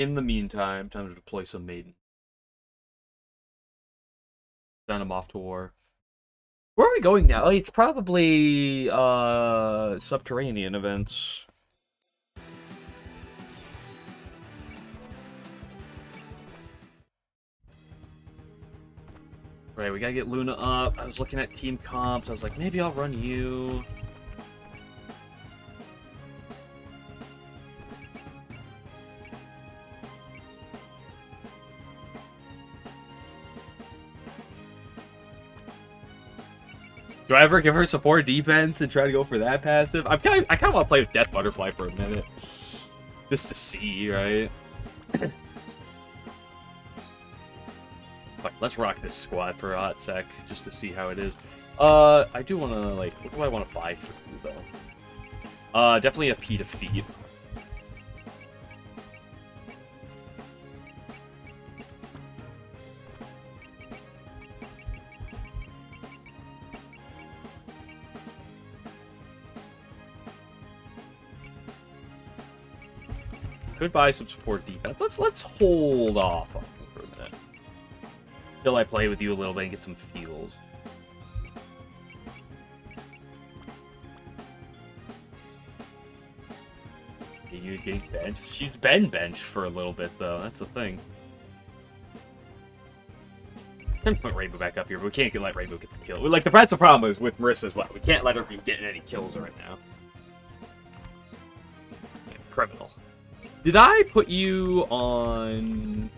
In the meantime, time to deploy some Maiden. Send them off to war. Where are we going now? It's probably subterranean events. Right, we gotta get Luna up. I was looking at team comps. I was like, maybe I'll run you. Do I ever give her support defense and try to go for that passive? I kind of want to play with Death Butterfly for a minute, just to see, right? Like, let's rock this squad for a hot sec, just to see how it is. I do want to, like, what do I want to buy for you, though? Definitely a P to feed. Could buy some support defense. Let's hold off on it for a minute. Till I play with you a little bit and get some feels. You getting benched? She's been benched for a little bit, though. That's the thing. Time to put Rainbow back up here, but we can't let Rainbow get the kill. Like, that's the problem is with Marissa's left. We can't let her be getting any kills right now. Yeah, criminal. Did I put you on...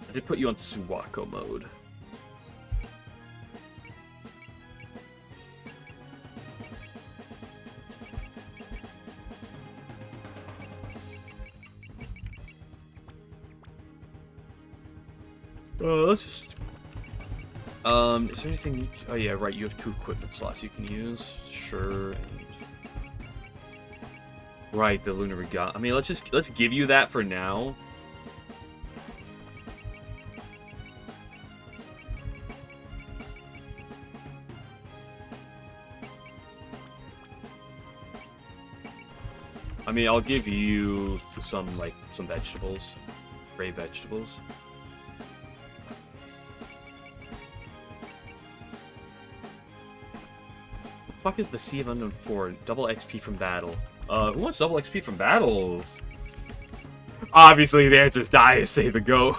I did put you on Suwako mode. Let's just... is there anything you... Oh yeah, right, you have 2 equipment slots you can use. Sure, and... Right, the Lunar Regalia. I mean, let's give you that for now. I mean, I'll give you some vegetables. Gray vegetables. What the fuck is the Sea of Unknown 4? Double XP from battle. Who wants double XP from battles? Obviously, the answer is die to save the goat.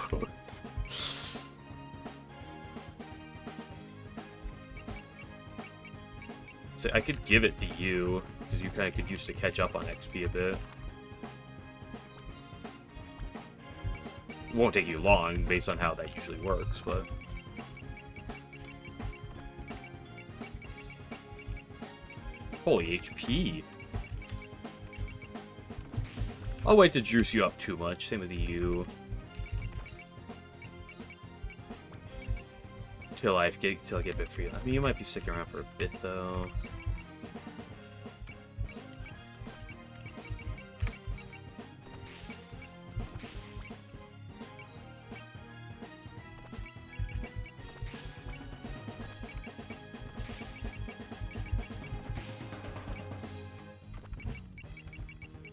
So I could give it to you, because you kind of could use to catch up on XP a bit. It won't take you long, based on how that usually works, but... Holy HP. I'll wait to juice you up too much. Same with you. Till I get a bit free. I mean, you might be sticking around for a bit though.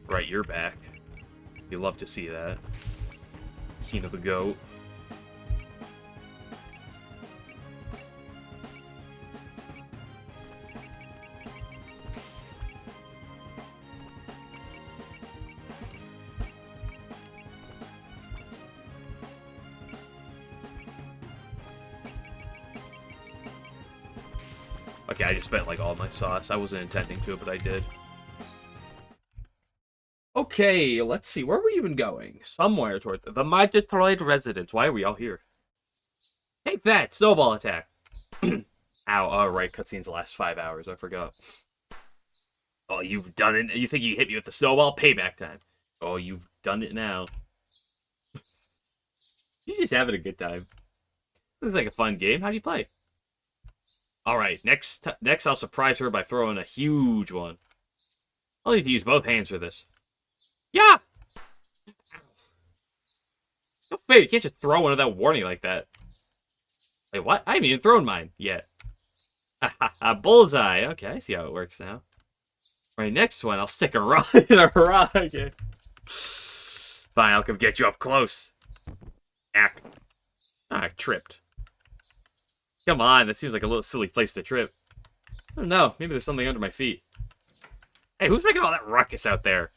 Right, you're back. You love to see that. King of the goat. Okay, I just spent like all my sauce. I wasn't intending to, but I did. Okay, let's see. Where are we even going? Somewhere toward the My Detroit residence. Why are we all here? Take that! Snowball attack! Ow, oh, right. Cutscene's the last 5 hours. I forgot. Oh, you've done it. You think you hit me with the snowball? Payback time. Oh, you've done it now. He's just having a good time. Looks like a fun game. How do you play? Alright, next I'll surprise her by throwing a huge one. I'll need to use both hands for this. Yeah! No fair, you can't just throw one without warning like that. Wait, what? I haven't even thrown mine yet. Bullseye. Okay, I see how it works now. Right, next one, I'll stick a rock in a rocket. Fine, I'll come get you up close. Ack. Ah, I tripped. Come on, that seems like a little silly place to trip. I don't know, maybe there's something under my feet. Hey, who's making all that ruckus out there?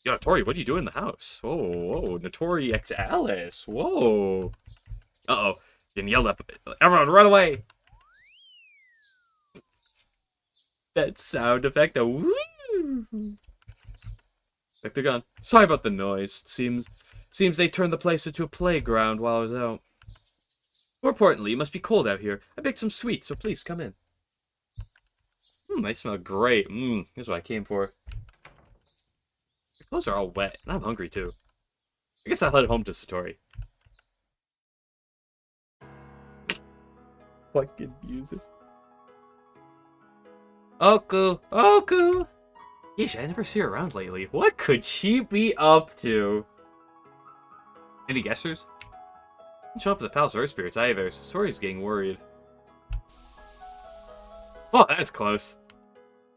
Yo, Tori, what are you doing in the house? Whoa, whoa, Notori X Alice. Whoa. Uh-oh. Getting yelled at. Everyone, run away! That sound effect, a woo! Like they're gone. Sorry about the noise. Seems they turned the place into a playground while I was out. More importantly, it must be cold out here. I baked some sweets, so please come in. They smell great. Here's what I came for. Your clothes are all wet, and I'm hungry too. I guess I'll head home to Satori. Fucking music. Oku! Oku! Yeesh, I never see her around lately. What could she be up to? Any guessers? Didn't show up at the Palace of Earth Spirits either, so Satori's getting worried. Oh, that was close.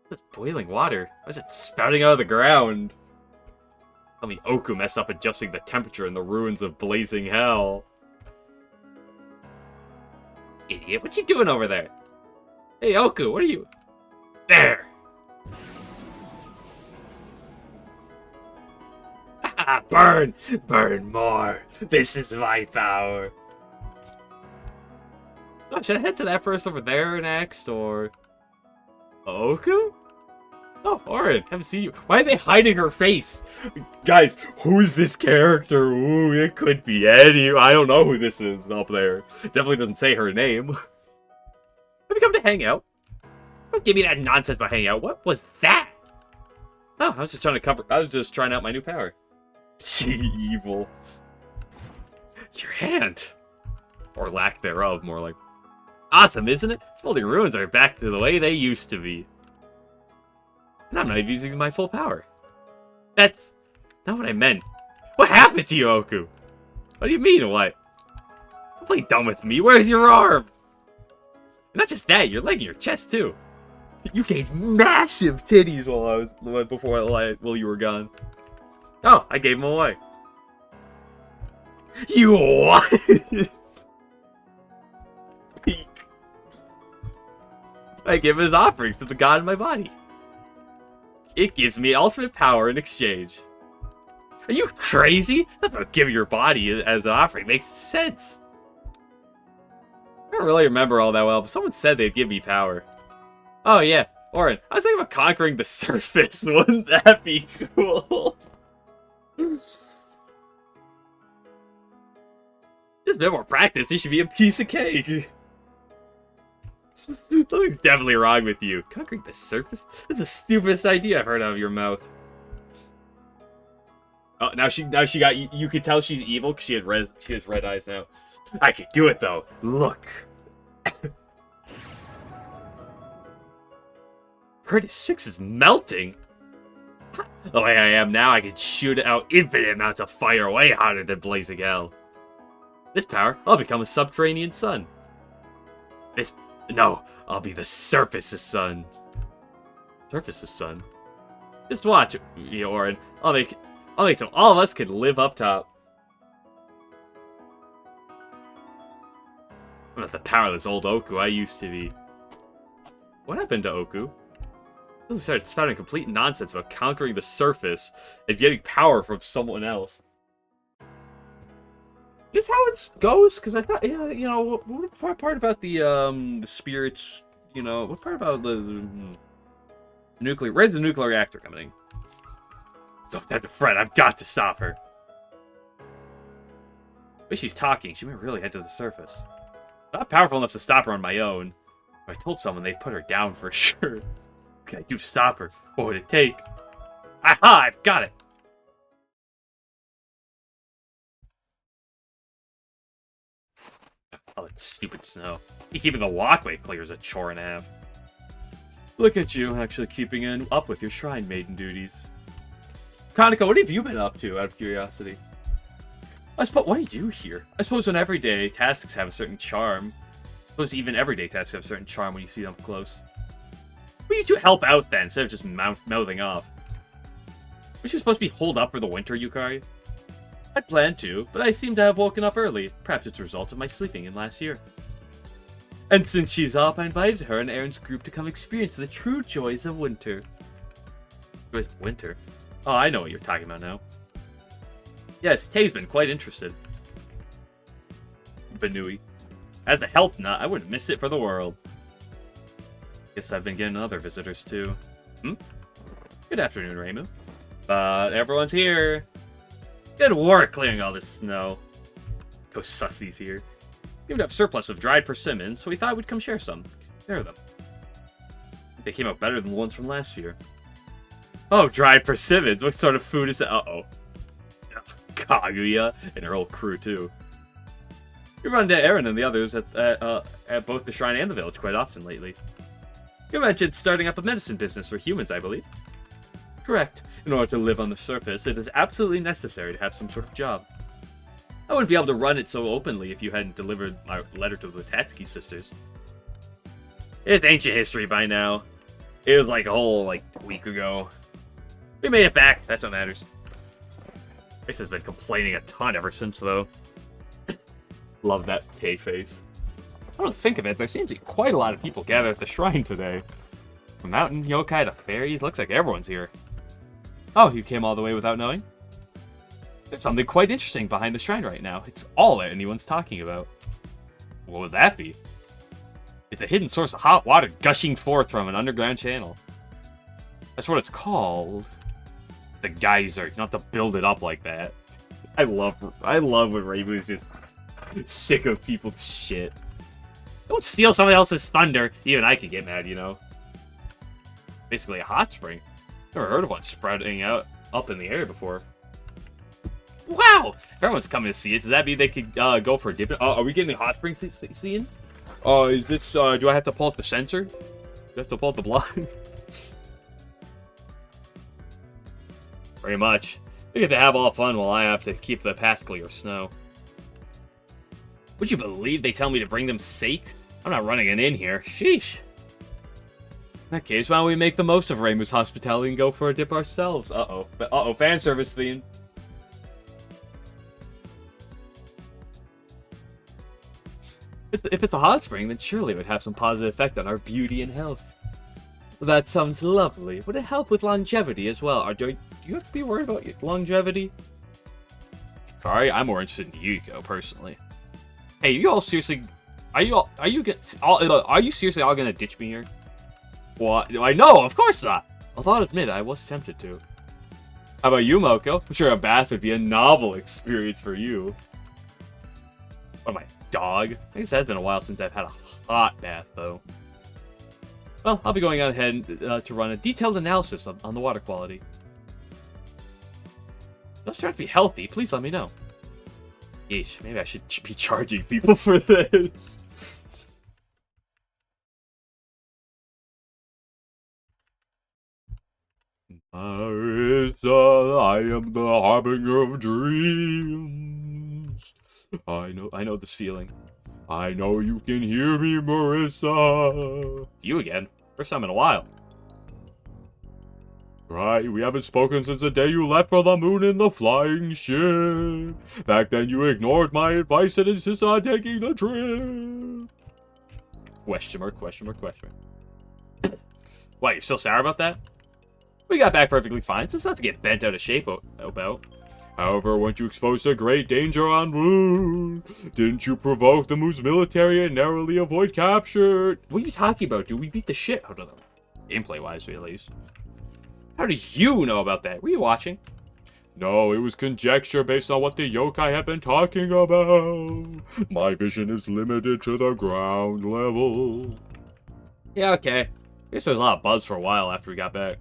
That's boiling water. Why is it spouting out of the ground? Tell me Oku messed up adjusting the temperature in the ruins of blazing hell. Idiot, what you doing over there? Hey, Oku, what are you... There! Burn! Burn more! This is my power! Oh, should I head to that first over there next, or... Oku? Oh, Orin, haven't seen you. Why are they hiding her face? Guys, who's this character? Ooh, it could be any... I don't know who this is up there. Definitely doesn't say her name. Have you come to hang out? Don't give me that nonsense about hanging out. What was that? Oh, I was just trying out my new power. She evil. Your hand. Or lack thereof, more like. Awesome, isn't it? Smoldering ruins are back to the way they used to be. And I'm not even using my full power. That's not what I meant. What happened to you, Oku? What do you mean, what? Don't play dumb with me. Where's your arm? And not just that, your leg and your chest, too. You gained massive titties while you were gone. Oh, I gave them away. You what? Peak. I give his offerings to the god in my body. It gives me ultimate power in exchange. Are you crazy? That's what giving your body as an offering makes sense. I don't really remember all that well, but someone said they'd give me power. Oh yeah, Orin, I was thinking about conquering the surface. Wouldn't that be cool? Just a bit more practice, you should be a piece of cake. Something's definitely wrong with you. Conquering the surface? That's the stupidest idea I've heard out of your mouth. Oh, now she got you could tell she's evil because she has red eyes now. I could do it though. Look. Pretty 6 is melting. The way I am now, I can shoot out infinite amounts of fire way hotter than blazing hell. This power, I'll become a subterranean sun. No, I'll be the surface's sun. Surface's sun? Just watch, Orin. I'll make so all of us can live up top. I'm not the powerless old Oku I used to be. What happened to Oku? He started spouting complete nonsense about conquering the surface and getting power from someone else. Is this how it goes? Because I thought, yeah, you know, what part about the spirits, you know, what part about the nuclear, where's the nuclear reactor coming in? So time to fret, I've got to stop her. If she's talking, she may really head to the surface. Not powerful enough to stop her on my own. If I told someone, they'd put her down for sure. What can I do to stop her? What would it take? Aha! I've got it! Oh, that stupid snow. Keeping the walkway clear is a chore and a half. Look at you, actually keeping up with your Shrine Maiden duties. Kaneko, what have you been up to, out of curiosity? What are you here? I suppose when everyday tasks have a certain charm. I suppose even everyday tasks have a certain charm when you see them up close. Why don't you help out then, instead of just mouthing off? Was she supposed to be holed up for the winter, Yukari? I'd planned to, but I seem to have woken up early. Perhaps it's a result of my sleeping in last year. And since she's up, I invited her and Aaron's group to come experience the true joys of winter. Joys of winter? Oh, I know what you're talking about now. Yes, Tay's been quite interested. Benui. As a health nut, I wouldn't miss it for the world. Guess I've been getting other visitors too. Good afternoon, Raymond. But everyone's here. Good work clearing all this snow. Those sussies here. We have surplus of dried persimmons, so we thought we'd come share some. Share them. They came out better than the ones from last year. Oh, dried persimmons. What sort of food is that? Uh-oh. That's Kaguya and her whole crew, too. We run into Aaron and the others at both the shrine and the village quite often lately. You mentioned starting up a medicine business for humans, I believe. Correct. In order to live on the surface, it is absolutely necessary to have some sort of job. I wouldn't be able to run it so openly if you hadn't delivered my letter to the Tatsuki sisters. It's ancient history by now. It was like a whole, week ago. We made it back. That's what matters. Grace has been complaining a ton ever since, though. Love that Tay face. I don't think of it, there seems to be quite a lot of people gathered at the shrine today. From mountain, yokai to fairies, looks like everyone's here. Oh, you came all the way without knowing? There's something quite interesting behind the shrine right now. It's all that anyone's talking about. What would that be? It's a hidden source of hot water gushing forth from an underground channel. That's what it's called. The geyser. You don't have to build it up like that. I love when Rainbow's just sick of people's shit. Don't steal someone else's thunder. Even I can get mad, you know. Basically a hot spring. Never heard of one sprouting out up in the air before. Wow! Everyone's coming to see it. Does that mean they could go for a dip? Are we getting hot springs seeing? Is this, do I have to pull up the sensor? Do I have to pull up the block? Very much. We get to have all fun while I have to keep the path clear of snow. Would you believe they tell me to bring them sake? I'm not running it in here. Sheesh. In that case, why don't we make the most of Reimu's hospitality and go for a dip ourselves? Uh-oh. Uh-oh, fan service theme. If it's a hot spring, then surely it would have some positive effect on our beauty and health. That sounds lovely. Would it help with longevity as well? Or do you have to be worried about your longevity? Sorry, I'm more interested in Yuko, personally. Hey, you all seriously... Are you seriously all gonna ditch me here? What? I know, of course not! Although I'll admit, I was tempted to. How about you, Moko? I'm sure a bath would be a novel experience for you. What am I, dog? I guess it's been a while since I've had a hot bath, though. Well, I'll be going on ahead to run a detailed analysis on the water quality. Let's try to be healthy. Please let me know. Yeesh, maybe I should be charging people for this. Marissa, I am the harbinger of dreams. I know this feeling. I know you can hear me, Marissa. You again? First time in a while. Right, we haven't spoken since the day you left for the moon in the flying ship. Back then you ignored my advice and insisted on taking the trip. Question mark, question mark, question mark. Why, you're still sour about that? We got back perfectly fine, so it's not to get bent out of shape about. However, weren't you exposed to great danger en route? Didn't you provoke the Moose military and narrowly avoid capture? What are you talking about, dude? We beat the shit out of them. Gameplay-wise, at least. How do you know about that? Were you watching? No, it was conjecture based on what the yokai have been talking about. My vision is limited to the ground level. Yeah, okay. I guess there was a lot of buzz for a while after we got back.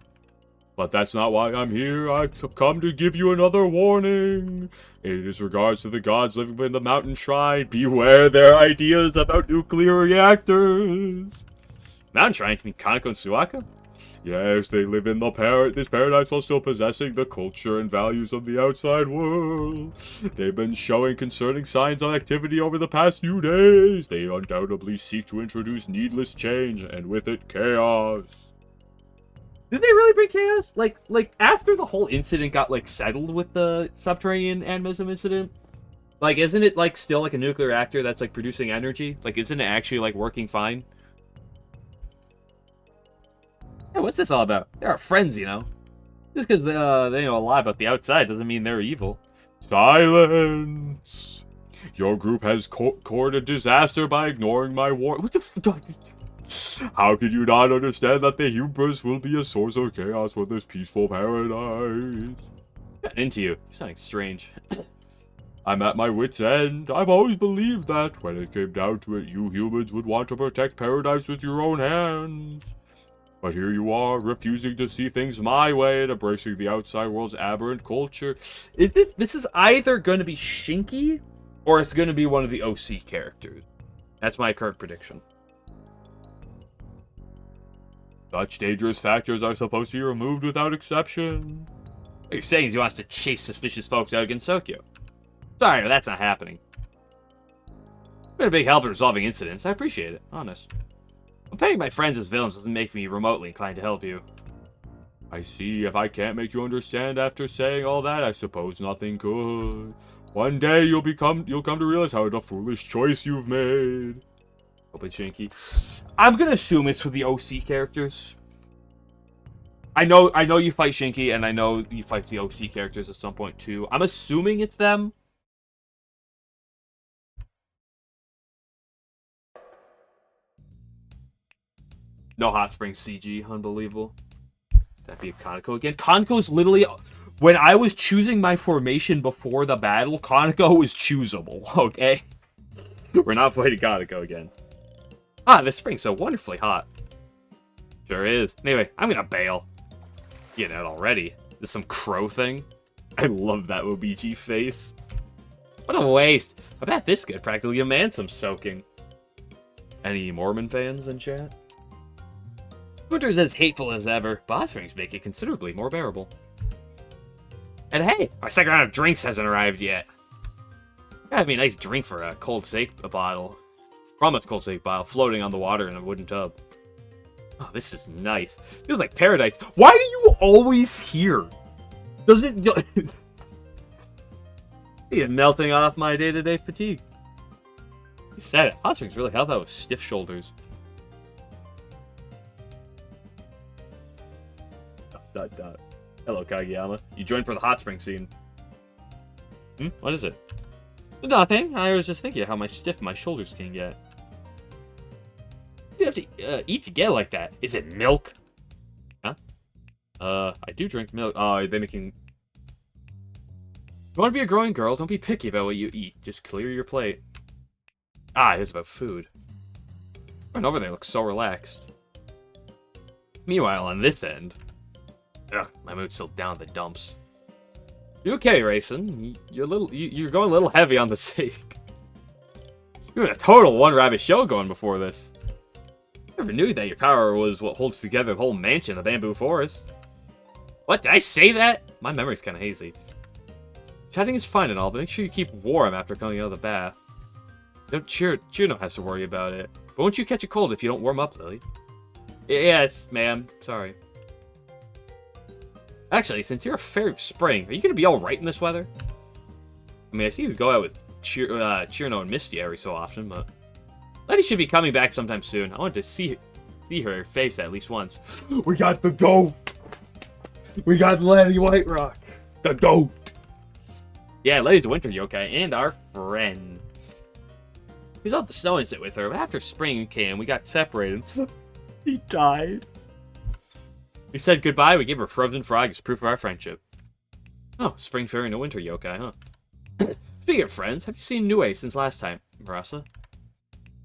But that's not why I'm here. I've come to give you another warning. It is regards to the gods living in the mountain shrine. Beware their ideas about nuclear reactors. Mountain shrine? You mean Kaneko and Suaka? Yes, they live in this paradise while still possessing the culture and values of the outside world. They've been showing concerning signs of activity over the past few days. They undoubtedly seek to introduce needless change, and with it, chaos. Did they really bring chaos? Like after the whole incident got like settled with the subterranean animism incident, like isn't it like still like a nuclear reactor that's like producing energy? Like isn't it actually like working fine? Hey, what's this all about? They're our friends, you know. Just because they know a lot about the outside doesn't mean they're evil. Silence! Your group has courted disaster by ignoring my war. What the How could you not understand that the hubris will be a source of chaos for this peaceful paradise? Got into you. You're sounding strange. I'm at my wit's end. I've always believed that, when it came down to it, you humans would want to protect paradise with your own hands. But here you are, refusing to see things my way and embracing the outside world's aberrant culture. This is either going to be Shinky, or it's going to be one of the OC characters. That's my current prediction. Such dangerous factors are supposed to be removed without exception. What you're saying is he wants to chase suspicious folks out against Sokyo. Sorry, but that's not happening. You've been a big help in resolving incidents. I appreciate it, honest. But paying my friends as villains doesn't make me remotely inclined to help you. I see. If I can't make you understand after saying all that, I suppose nothing could. One day you'll come to realize how a foolish choice you've made. Probably Shinky. I'm gonna assume it's with the OC characters. I know you fight Shinky, and I know you fight the OC characters at some point too. I'm assuming it's them. No Hot Springs CG, unbelievable. That'd be a Kaneko again. Kaneko's literally... When I was choosing my formation before the battle, Kaneko was choosable, okay? We're not fighting Kaneko again. Ah, this spring's so wonderfully hot. Sure is. Anyway, I'm gonna bail. Getting out already. This some crow thing. I love that Obiji face. What a waste. I bet this could practically demand some soaking. Any Mormon fans in chat? Winter's as hateful as ever, but hot springs make it considerably more bearable. And hey, our second round of drinks hasn't arrived yet. That'd be a nice drink for a cold steak bottle. From a cold steak bottle floating on the water in a wooden tub. Oh, this is nice. Feels like paradise. Why are you always here? Does it... You're melting off my day-to-day fatigue. You said it. Hot springs really help out with stiff shoulders. Dot, dot. Hello, Kageyama. You joined for the hot spring scene. What is it? Nothing. I was just thinking how stiff my shoulders can get. You have to eat to get like that. Is it milk? Huh? I do drink milk. Oh, they're making... You want to be a growing girl? Don't be picky about what you eat. Just clear your plate. Ah, it's about food. Everyone over there looks so relaxed. Meanwhile, on this end... Ugh, my mood's still down the dumps. You okay, Rayson? You're going a little heavy on the sake. You had a total one-rabbit show going before this. Never knew that your power was what holds together the whole mansion of Bamboo Forest. What, did I say that? My memory's kind of hazy. Chatting is fine and all, but make sure you keep warm after coming out of the bath. Chino has to worry about it. But won't you catch a cold if you don't warm up, Lily? Yes, ma'am. Sorry. Actually, since you're a fairy of spring, are you going to be alright in this weather? I mean, I see you go out with Chirno and Misty every so often, but... Letty should be coming back sometime soon. I want to see her face at least once. We got the goat! We got Letty Whiterock! The goat! Yeah, Letty's a winter yokai, and our friend. We was off the snow incident with her, but after spring came, we got separated. He died. We said goodbye, we gave her frozen frog as proof of our friendship. Oh, spring fairy and a winter yokai, huh? Speaking of friends, have you seen Nue since last time, Marasa?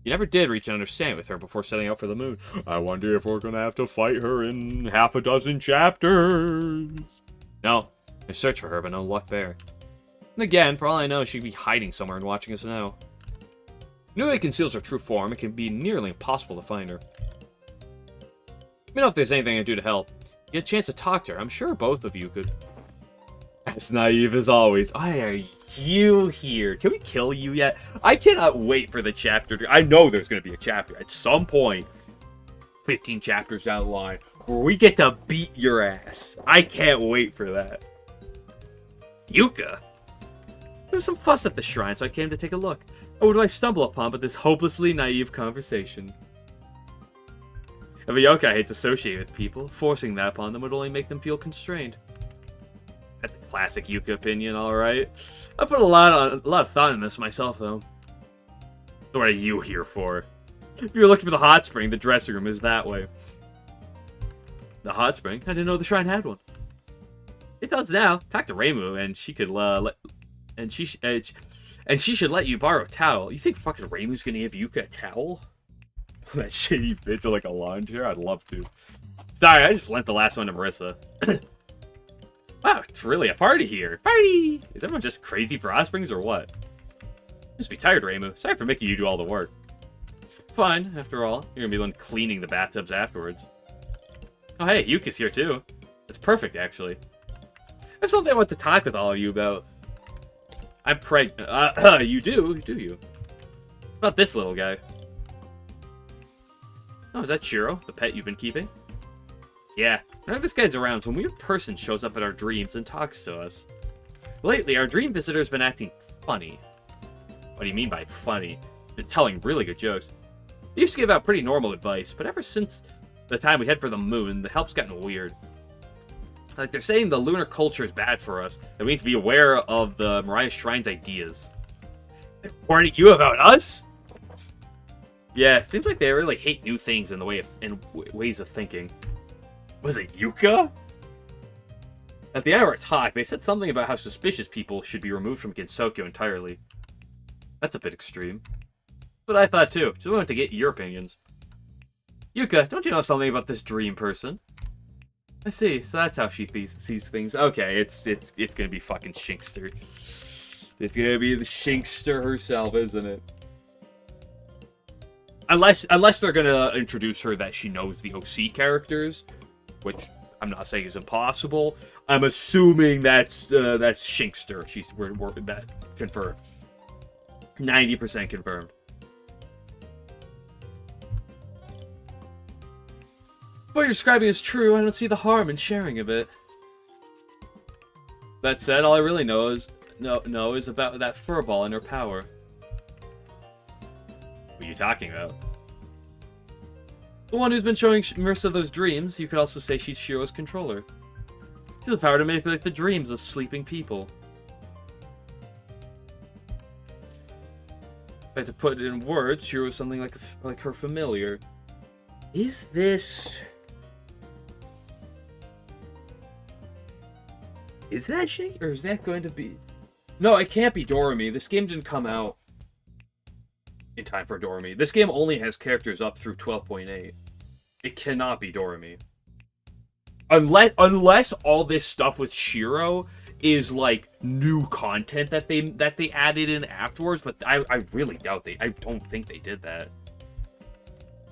You never did reach an understanding with her before setting out for the moon. I wonder if we're gonna have to fight her in half a dozen chapters. No, I searched for her, but no luck there. And again, for all I know, she'd be hiding somewhere and watching us now. Nue conceals her true form, it can be nearly impossible to find her. Let me know if there's anything I can do to help. Get a chance to talk to her. I'm sure both of you could. As naive as always. Why are you here? Can we kill you yet? I cannot wait for the chapter. I know there's going to be a chapter at some point. 15 chapters down the line. where we get to beat your ass. I can't wait for that. Yuka? There was some fuss at the shrine, so I came to take a look. What did I stumble upon but this hopelessly naive conversation? Of a yokai I hate to associate with people. Forcing that upon them would only make them feel constrained. That's a classic Yuka opinion, alright. I put a lot of thought in this myself, though. So what are you here for? If you're looking for the hot spring, the dressing room is that way. The hot spring? I didn't know the shrine had one. It does now. Talk to Reimu, and she could she should let you borrow a towel. You think fucking Reimu's gonna give Yuka a towel? That shitty bitch of like a lawn chair? I'd love to. Sorry, I just lent the last one to Marissa. Wow, it's really a party here. Party! Is everyone just crazy for hot springs or what? You must be tired, Reimu. Sorry for making you do all the work. Fine, after all. You're gonna be the one cleaning the bathtubs afterwards. Oh hey, Yuka's here too. That's perfect, actually. I have something I want to talk with all of you about. I'm pregnant. You do you? About this little guy. Oh, is that Shiro, the pet you've been keeping? Yeah, whenever this guy's around, some weird person shows up in our dreams and talks to us. Lately, our dream visitor's been acting funny. What do you mean by funny? Been telling really good jokes. He used to give out pretty normal advice, but ever since the time we head for the moon, the help's gotten weird. Like, they're saying the lunar culture is bad for us, that we need to be aware of the Mariah Shrine's ideas. They're warning you about us? Yeah, seems like they really hate new things in the way of ways of thinking. Was it Yuka? At the end of our talk, they said something about how suspicious people should be removed from Gensokyo entirely. That's a bit extreme. But I thought too. Just wanted to get your opinions. Yuka, don't you know something about this dream person? I see. So that's how she sees things. Okay, it's gonna be fucking Shinkster. It's gonna be the Shinkster herself, isn't it? Unless they're gonna introduce her that she knows the OC characters, which I'm not saying is impossible. I'm assuming that's Shinkster. We're that confirmed. 90% confirmed. What you're describing is true. I don't see the harm in sharing a bit. That said, all I really know is about that furball and her power. What are you talking about? The one who's been showing Marissa those dreams. You could also say she's Shiro's controller. She has the power to manipulate the dreams of sleeping people. If I had to put it in words, Shiro is something like her familiar. Is this... Is that Shake, or is that going to be... No, it can't be Doremi. This game didn't come out in time for Doremi. This game only has characters up through 12.8. It cannot be Doremi. Unless all this stuff with Shiro is like new content that they added in afterwards, but I really doubt I don't think they did that.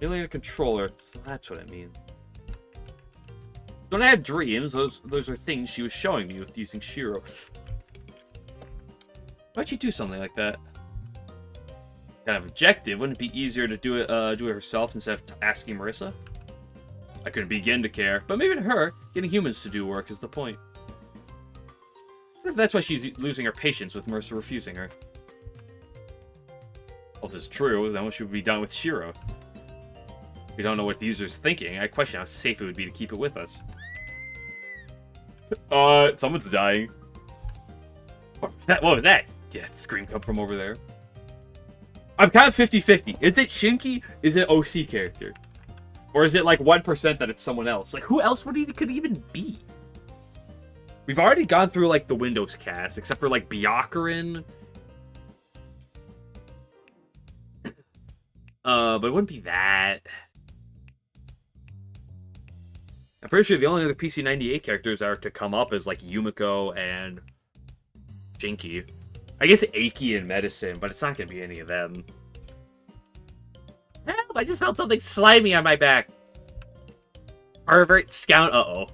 Alien a controller, so that's what I mean. When I had dreams, those are things she was showing me with using Shiro. Why'd you do something like that? Kind of objective. Wouldn't it be easier to do it herself instead of asking Marissa? I couldn't begin to care, but maybe to her, getting humans to do work is the point. What if that's why she's losing her patience with Marissa refusing her? Well, if this is true, then what should be done with Shiro? We don't know what the user's thinking. I question how safe it would be to keep it with us. Someone's dying. What was that? Yeah, scream come from over there. I'm kind of 50-50. Is it Shinki? Is it OC character? Or is it like 1% that it's someone else? Like, who else could even be? We've already gone through like the Windows cast, except for like Byakurin. But it wouldn't be that. I'm pretty sure the only other PC98 characters are to come up is like Yumiko and Shinki. I guess Aiki and Medicine, but it's not going to be any of them. Help! I just felt something slimy on my back. Pervert scout. Uh-oh.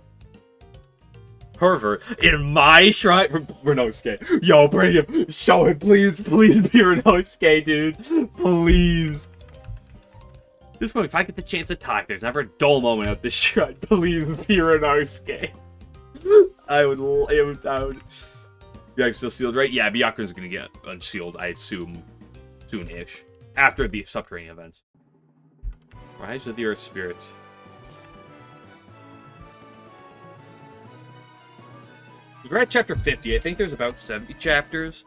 Pervert in my shrine. Renosuke. Yo, bring him. Show him, please. Please be Renosuke, dude. Please. This point, if I get the chance to talk, there's never a dull moment at this shrine. Please, Piranosuke. I would. You're still sealed, right? Yeah, Byakuren's gonna get unsealed, I assume, soon-ish. After the subterranean events. Rise of the Earth Spirits. We're at chapter 50. I think there's about 70 chapters.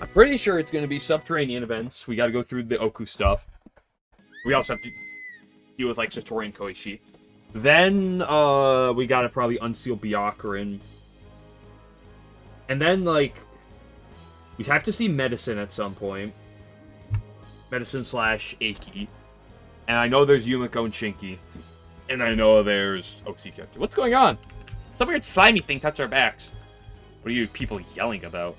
I'm pretty sure it's gonna be subterranean events. We gotta go through the Oku stuff. We also have to deal with, like, Satori and Koichi. Then, we gotta probably unseal Byakuren. And then, like, we have to see Medicine at some point. Medicine / Aki. And I know there's Yumiko and Shinki. And I know there's Otsuka. What's going on? Some weird slimy thing touched our backs. What are you people yelling about?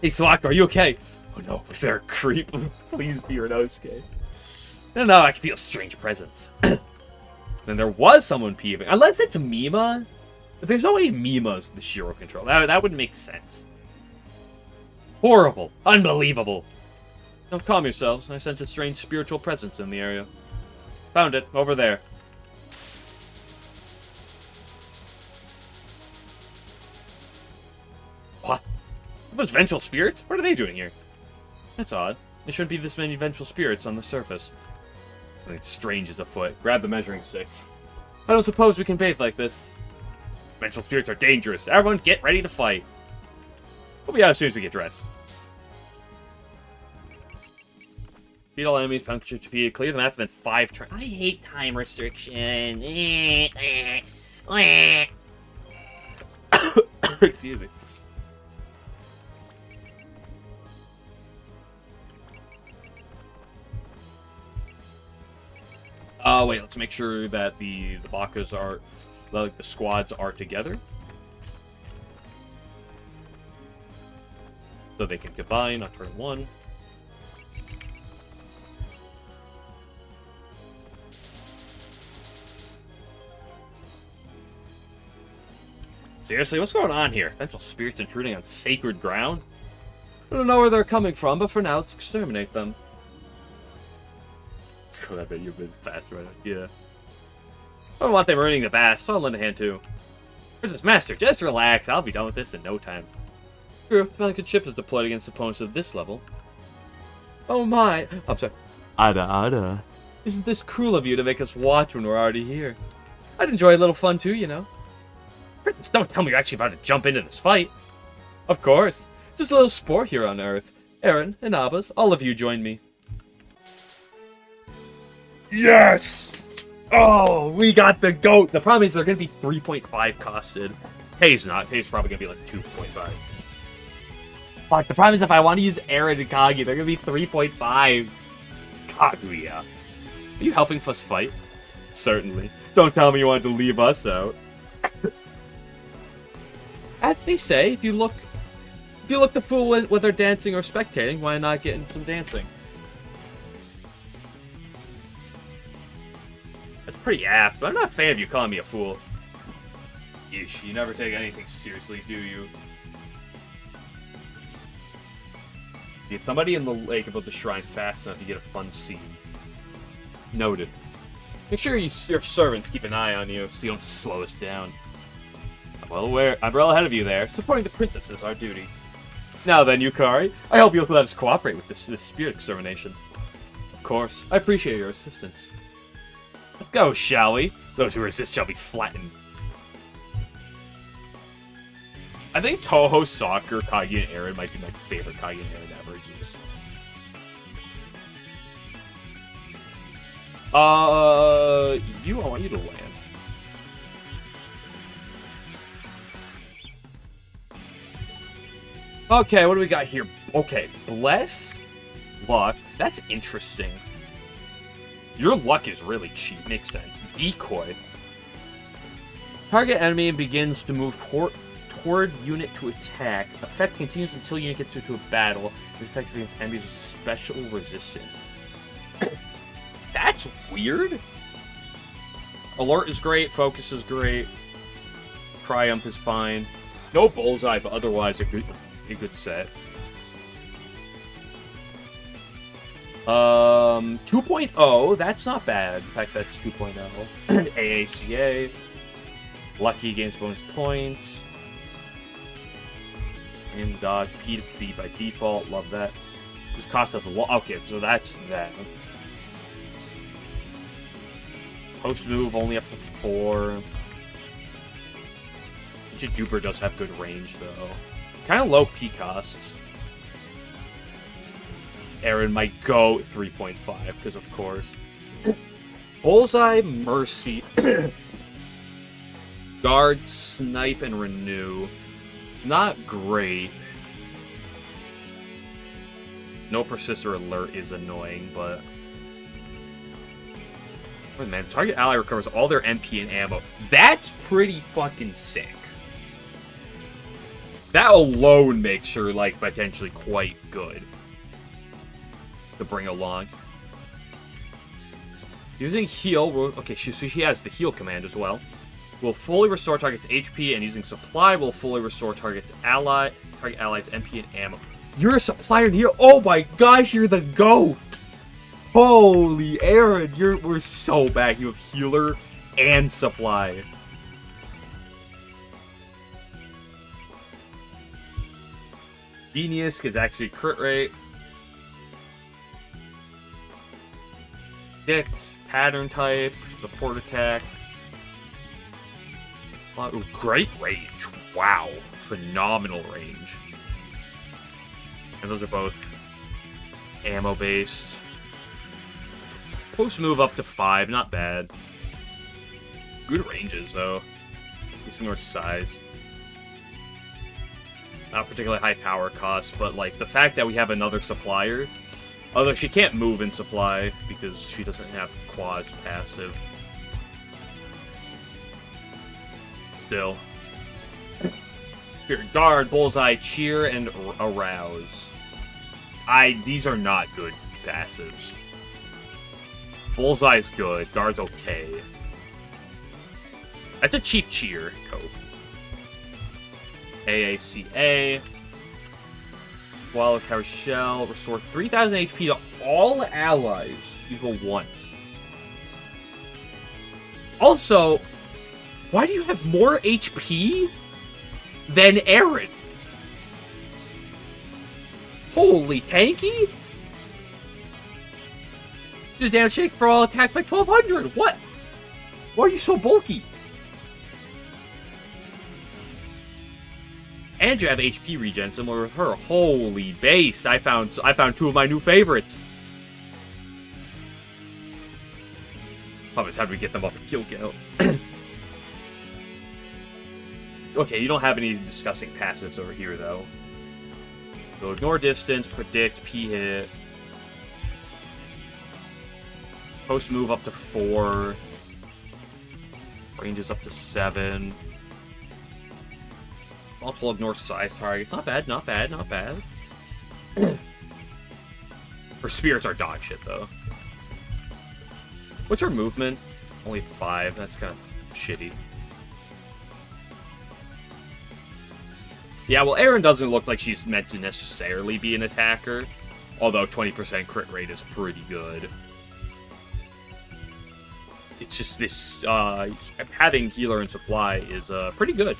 Hey, Sawako, are you okay? Oh no, was there a creep? Please be Ryunosuke. I don't know, I can feel a strange presence. Then there was someone peeving. Unless it's Mima. But there's no way Mima's the Shiro control. That would make sense. Horrible. Unbelievable. Don't calm yourselves. I sense a strange spiritual presence in the area. Found it. Over there. What? Those vengeful spirits? What are they doing here? That's odd. There shouldn't be this many vengeful spirits on the surface. Something strange is afoot. Grab the measuring stick. I don't suppose we can bathe like this. Vengeful spirits are dangerous. Everyone get ready to fight. We'll be out as soon as we get dressed. Beat all enemies, puncture defeated, clear the map within 5 turns. I hate time restriction. Excuse me. Wait, let's make sure that the Bakas are, like, the squads are together. So they can combine on turn 1. Seriously, what's going on here? Vengeful spirits intruding on sacred ground? I don't know where they're coming from, but for now, let's exterminate them. Let's go that bit, you're a bit faster right now. Yeah. I don't want them earning the bath, so I'll lend a hand too. Princess Master, just relax. I'll be done with this in no time. True, the Pelican ship is deployed against opponents of this level. Oh my! I'm sorry. Ada. Isn't this cruel of you to make us watch when we're already here? I'd enjoy a little fun too, you know. Princess, don't tell me you're actually about to jump into this fight. Of course. It's just a little sport here on Earth. Eren and Abbas, all of you join me. Yes! Oh, we got the GOAT! The problem is they're going to be 3.5 costed. Tay's not. Tay's probably going to be like 2.5. Fuck, the problem is if I want to use Eren and Kagi, they're going to be 3.5s. Kaguya. Are you helping us fight? Certainly. Don't tell me you wanted to leave us out. As they say, if you look the fool whether dancing or spectating, why not get into some dancing? That's pretty apt, but I'm not a fan of you calling me a fool. Yeesh, you never take anything seriously, do you? Get somebody in the lake above the shrine fast enough to get a fun scene. Noted. Make sure your servants keep an eye on you so you don't slow us down. I'm well aware. I'm well ahead of you there. Supporting the princess is our duty. Now then, Yukari, I hope you'll let us cooperate with this spirit extermination. Of course, I appreciate your assistance. Let's go, shall we? Those who resist shall be flattened. I think Toho, Soccer, Kagi, and Eren might be my favorite Kagi and Eren averages. I want you to land. Okay, what do we got here? Okay, Bless, Luck. That's interesting. Your luck is really cheap. Makes sense. Decoy. Target enemy begins to move toward unit to attack. Effect continues until unit gets into a battle. This effects against enemies with special resistance. That's weird. Alert is great. Focus is great. Triumph is fine. No bullseye, but otherwise a good set. 2.0, that's not bad. In fact, that's 2.0. AACA. Lucky gains bonus points. In dodge, P defeat by default. Love that. Just cost us a lot. Okay, so that's that. Post move only up to 4. Duper does have good range, though. Kind of low P costs. Aaron might go 3.5, because of course. Bullseye, Mercy. Guard, Snipe, and Renew. Not great. No Persister Alert is annoying, but... Oh, man, target ally recovers all their MP and ammo. That's pretty fucking sick. That alone makes her, like, potentially quite good to bring along. Using heal, okay, so she has the heal command as well. Will fully restore target's HP, and using supply will fully restore target's target ally's MP and ammo. You're a supplier and heal. Oh my gosh, you're the GOAT! Holy Aaron, we're so bad. You have healer and supply. Genius gives actually crit rate. Predict, pattern type, support attack. Ooh, great range. Wow. Phenomenal range. And those are both ammo based. Post move up to 5, not bad. Good ranges though. Decent more size. Not particularly high power cost, but like the fact that we have another supplier. Although she can't move in supply because she doesn't have Qua's passive. Still. Spirit Guard, Bullseye, Cheer, and Arouse. These are not good passives. Bullseye's good, Guard's okay. That's a cheap Cheer cope. AACA. Swallow Tower Shell. Restore 3,000 HP to all allies usable once. Also, why do you have more HP than Aaron? Holy tanky! Just damage shake for all attacks by 1,200. What? Why are you so bulky? And you have HP regen similar with her. Holy base! I found 2 of my new favorites. Promise, how do we get them up in kill count? Okay, you don't have any disgusting passives over here though. So ignore distance, predict, P hit. Post move up to 4. Range is up to 7. Multiple ignore size targets. Not bad, not bad, not bad. Her spirits are dog shit, though. What's her movement? Only 5. That's kind of shitty. Yeah, well, Aaron doesn't look like she's meant to necessarily be an attacker. Although 20% crit rate is pretty good. It's just this, having healer and supply is, pretty good.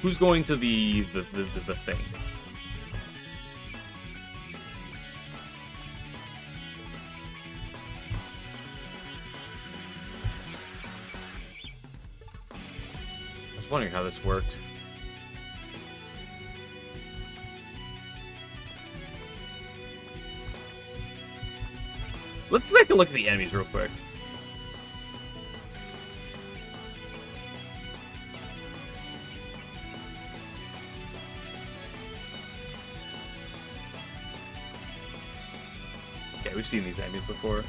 Who's going to the thing? I was wondering how this worked. Let's take a look at the enemies real quick. Yeah, we've seen these enemies before.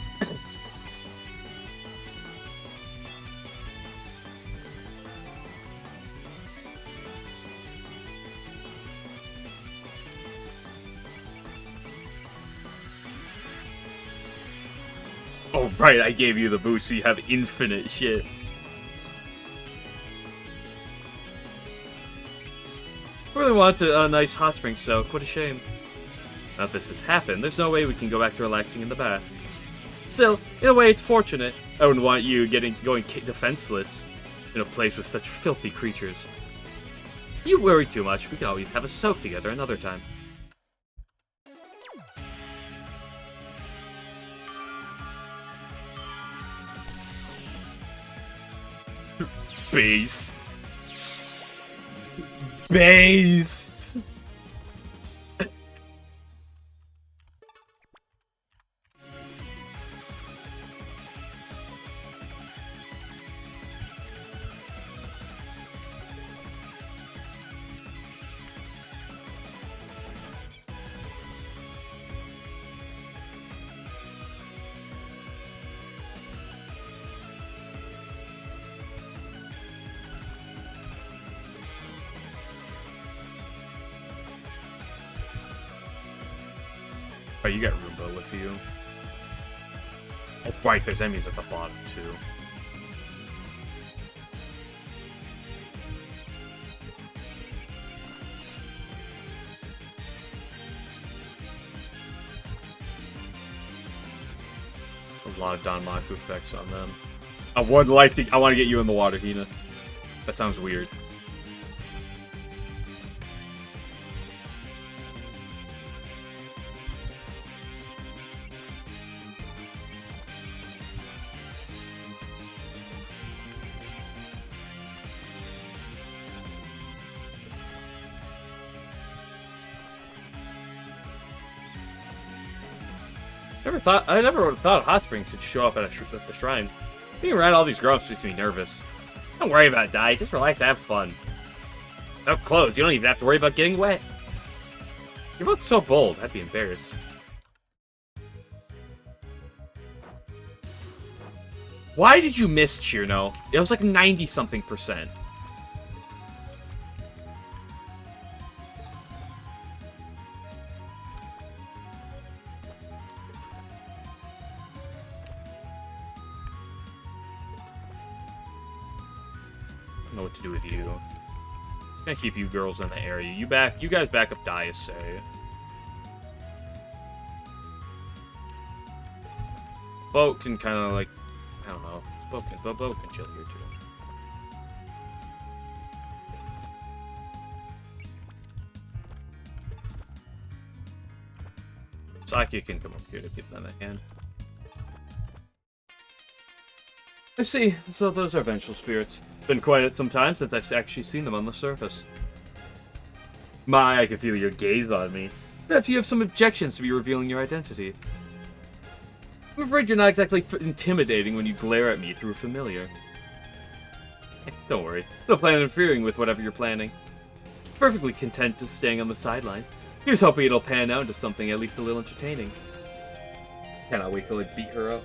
Oh, right, I gave you the boost so you have infinite shit. I really want a nice hot spring soak. What a shame. Now that this has happened, there's no way we can go back to relaxing in the bath. Still, in a way, it's fortunate. I wouldn't want you going defenseless in a place with such filthy creatures. You worry too much. We can always have a soak together another time. Beast. Beast. Oh, you got Roomba with you. Oh, right, there's enemies at the bottom, too. A lot of Don Maku effects on them. I want to get you in the water, Hina. That sounds weird. I never thought hot springs could show up at the shrine. Being around all these grown-ups makes me nervous. Don't worry about it, Dai. Just relax and have fun. Up close, you don't even have to worry about getting wet. You're both so bold, I'd be embarrassed. Why did you miss Chirno? It was like 90-something%. Know what to do with you. Just gonna keep you girls in the area. You guys back up Diasay. Boat can kind of like, I don't know. Boat can chill here too. Saki can come up here to give them a hand. I see. So those are vengeful spirits. Been quite some time since I've actually seen them on the surface. My, I can feel your gaze on me. Perhaps you have some objections to me revealing your identity. I'm afraid you're not exactly intimidating when you glare at me through a familiar. Don't worry. No plan on interfering with whatever you're planning. Perfectly content to staying on the sidelines. Here's hoping it'll pan out into something at least a little entertaining. Cannot wait till I beat her up.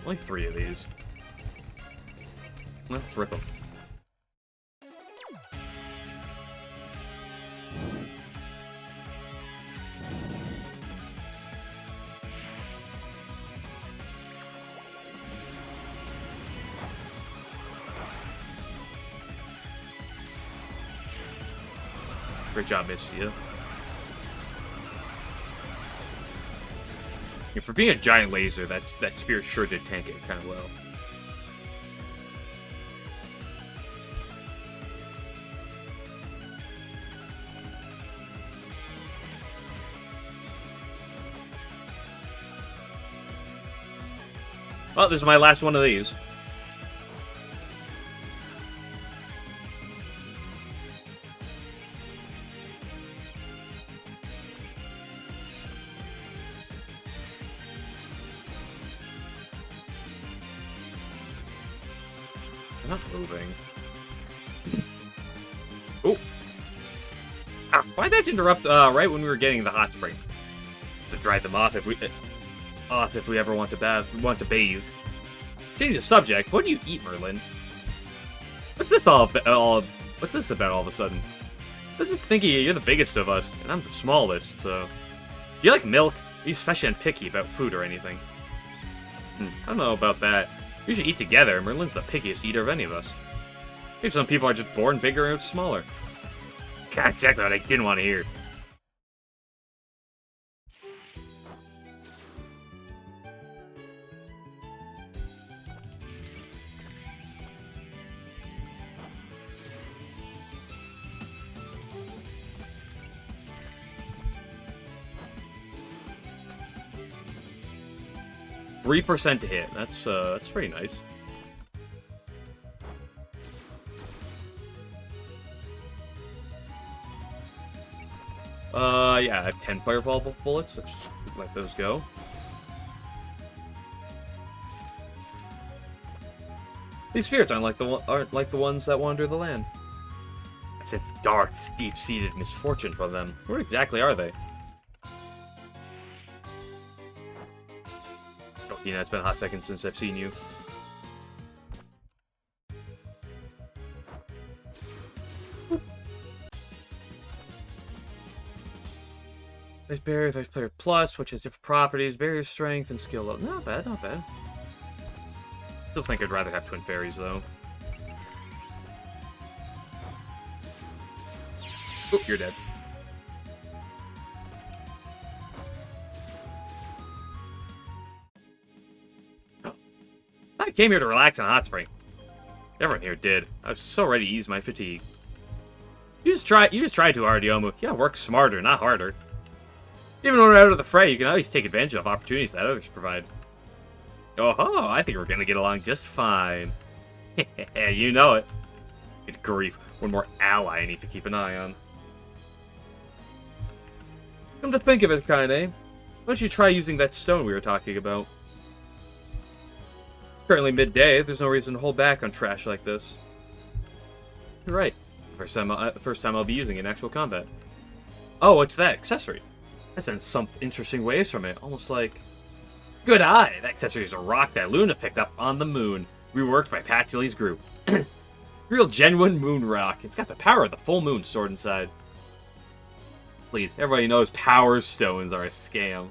Only 3 of these. Let's rip them. Great job, Mistia. Yeah, for being a giant laser, that spear sure did tank it kind of well. Well, this is my last one of these. Not moving. Oh! Ah, why'd that interrupt right when we were getting the hot spring? To dry them off if we ever want to bathe. Change the subject. What do you eat, Merlin? What's this what's this about all of a sudden? I was just thinking you're the biggest of us, and I'm the smallest, so Do you like milk? He's especially unpicky about food or anything. I don't know about that. We should eat together. Merlin's the pickiest eater of any of us. Maybe some people are just born bigger or smaller. God, exactly what I didn't want to hear. 3% to hit. That's pretty nice. Yeah, I have 10 fireball bullets. Let's just let those go. These spirits aren't like the ones that wander the land. I sense dark, deep-seated misfortune from them. What exactly are they? Oh, you know, it's been a hot second since I've seen you. There's barrier, there's player plus, which has different properties, barrier strength, and skill level. Not bad, not bad. Still think I'd rather have twin fairies, though. Oop, you're dead. Oh. I came here to relax in a hot spring. Everyone here did. I was so ready to ease my fatigue. You just try too hard, Yomu. Yeah, work smarter, not harder. Even when we're out of the fray, you can always take advantage of opportunities that others provide. Oh, I think we're gonna get along just fine. You know it. Good grief, one more ally I need to keep an eye on. Come to think of it, Kaine, why don't you try using that stone we were talking about? Currently midday, there's no reason to hold back on trash like this. You're right. First time I'll be using it in actual combat. Oh, what's that accessory? I sense some interesting waves from it, almost like... Good eye! That accessory is a rock that Luna picked up on the moon, reworked by Patchoul's group. Real genuine moon rock. It's got the power of the full moon stored inside. Please, everybody knows power stones are a scam.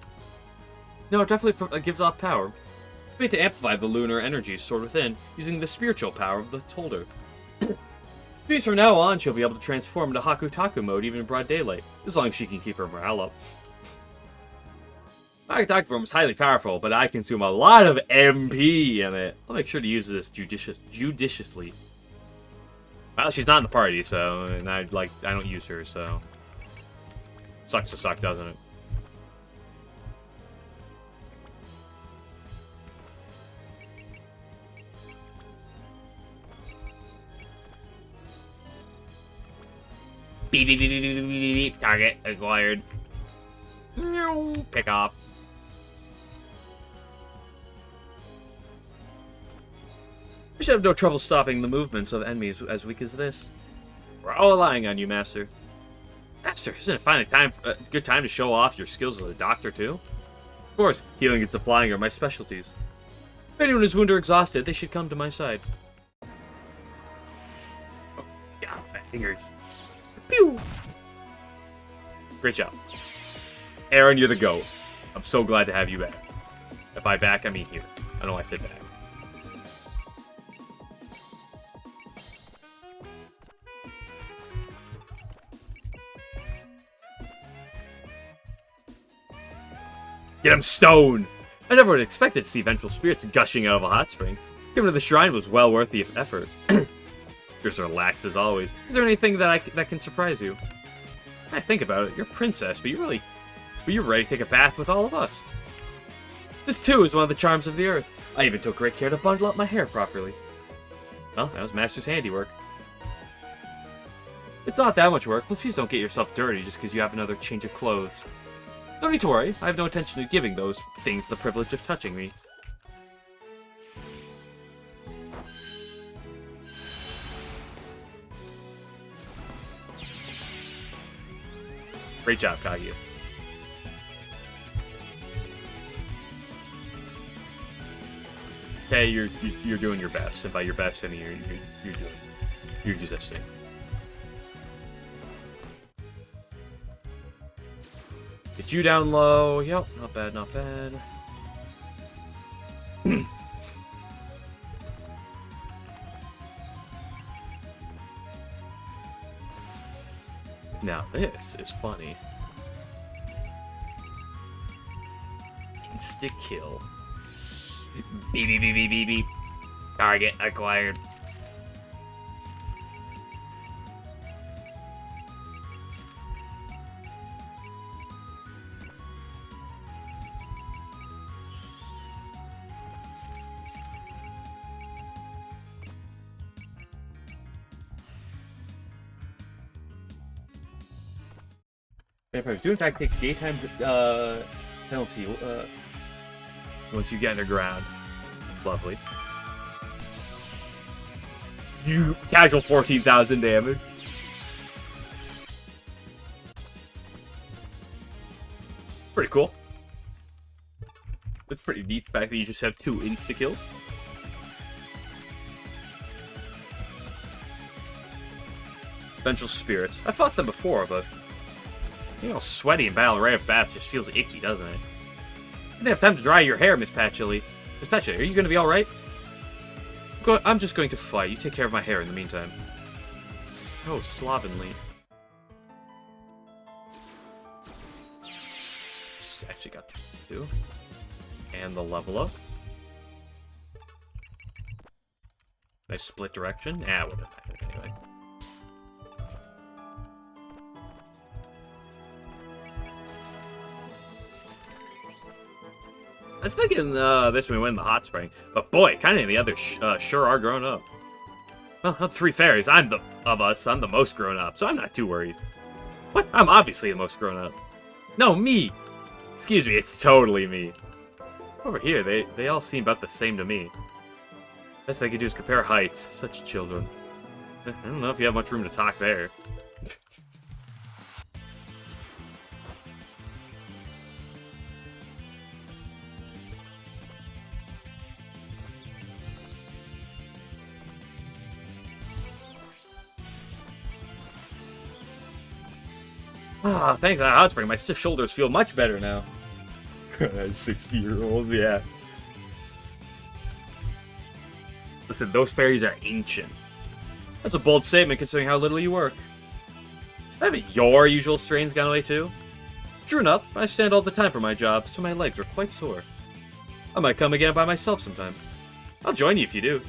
No, it definitely gives off power. We need to amplify the lunar energy stored within, using the spiritual power of the holder. Means from now on, she'll be able to transform into Haku-Taku mode even in broad daylight, as long as she can keep her morale up. Haku-Taku form is highly powerful, but I consume a lot of MP in it. I'll make sure to use this judiciously. Well, she's not in the party, so, and I don't use her, so... Sucks to suck, doesn't it? Beep, beep, beep, beep, beep, beep, beep. Target acquired. Pick off. We should have no trouble stopping the movements of enemies as weak as this. We're all relying on you, Master. Master, isn't it finally a good time to show off your skills as a doctor, too? Of course, healing and supplying are my specialties. If anyone is wounded or exhausted, they should come to my side. Oh, God, my fingers. Pew! Great job. Aaron, you're the GOAT. I'm so glad to have you back. And by back, I mean here. I know I said back. Get him stoned! I never would have expected to see vengeful spirits gushing out of a hot spring. Given to the shrine was well worth the effort. Yours are lax as always. Is there anything that can surprise you? I think about it, you're a princess, but you're ready to take a bath with all of us. This too is one of the charms of the earth. I even took great care to bundle up my hair properly. Well, that was Master's handiwork. It's not that much work, but please don't get yourself dirty just because you have another change of clothes. No need to worry, I have no intention of giving those things the privilege of touching me. Great job, Kaguya. Okay, you're doing your best, and by your best, I mean you're resisting. Get you down low. Yep, not bad, not bad. Now this is funny. Insta kill. Beep beep beep beep beep beep. Target acquired. Vampires do in fact take daytime penalty once you get underground. Lovely. You casual 14,000 damage. Pretty cool. It's pretty neat the fact that you just have 2 insta kills. Vengeful Spirits. I fought them before, but you know, sweaty in battle right off bat just feels icky, doesn't it? You didn't have time to dry your hair, Miss Patchouli. Miss Patchouli, are you going to be alright? I'm just going to fight. You take care of my hair in the meantime. So slovenly. Actually got 2. And the level up. Nice split direction. Ah, wouldn't matter anyway. I was thinking this when we went in the hot spring, but boy, kind of the others sure are grown up. Well, of the 3 fairies, I'm the most grown up, so I'm not too worried. What? I'm obviously the most grown up. No, me. Excuse me, it's totally me. Over here, they all seem about the same to me. Best they could do is compare heights. Such children. I don't know if you have much room to talk there. Ah, thanks to that hot spring, my stiff shoulders feel much better now. 60-year-old, yeah. Listen, those fairies are ancient. That's a bold statement considering how little you work. Haven't your usual strains gone away too? True enough, I stand all the time for my job, so my legs are quite sore. I might come again by myself sometime. I'll join you if you do.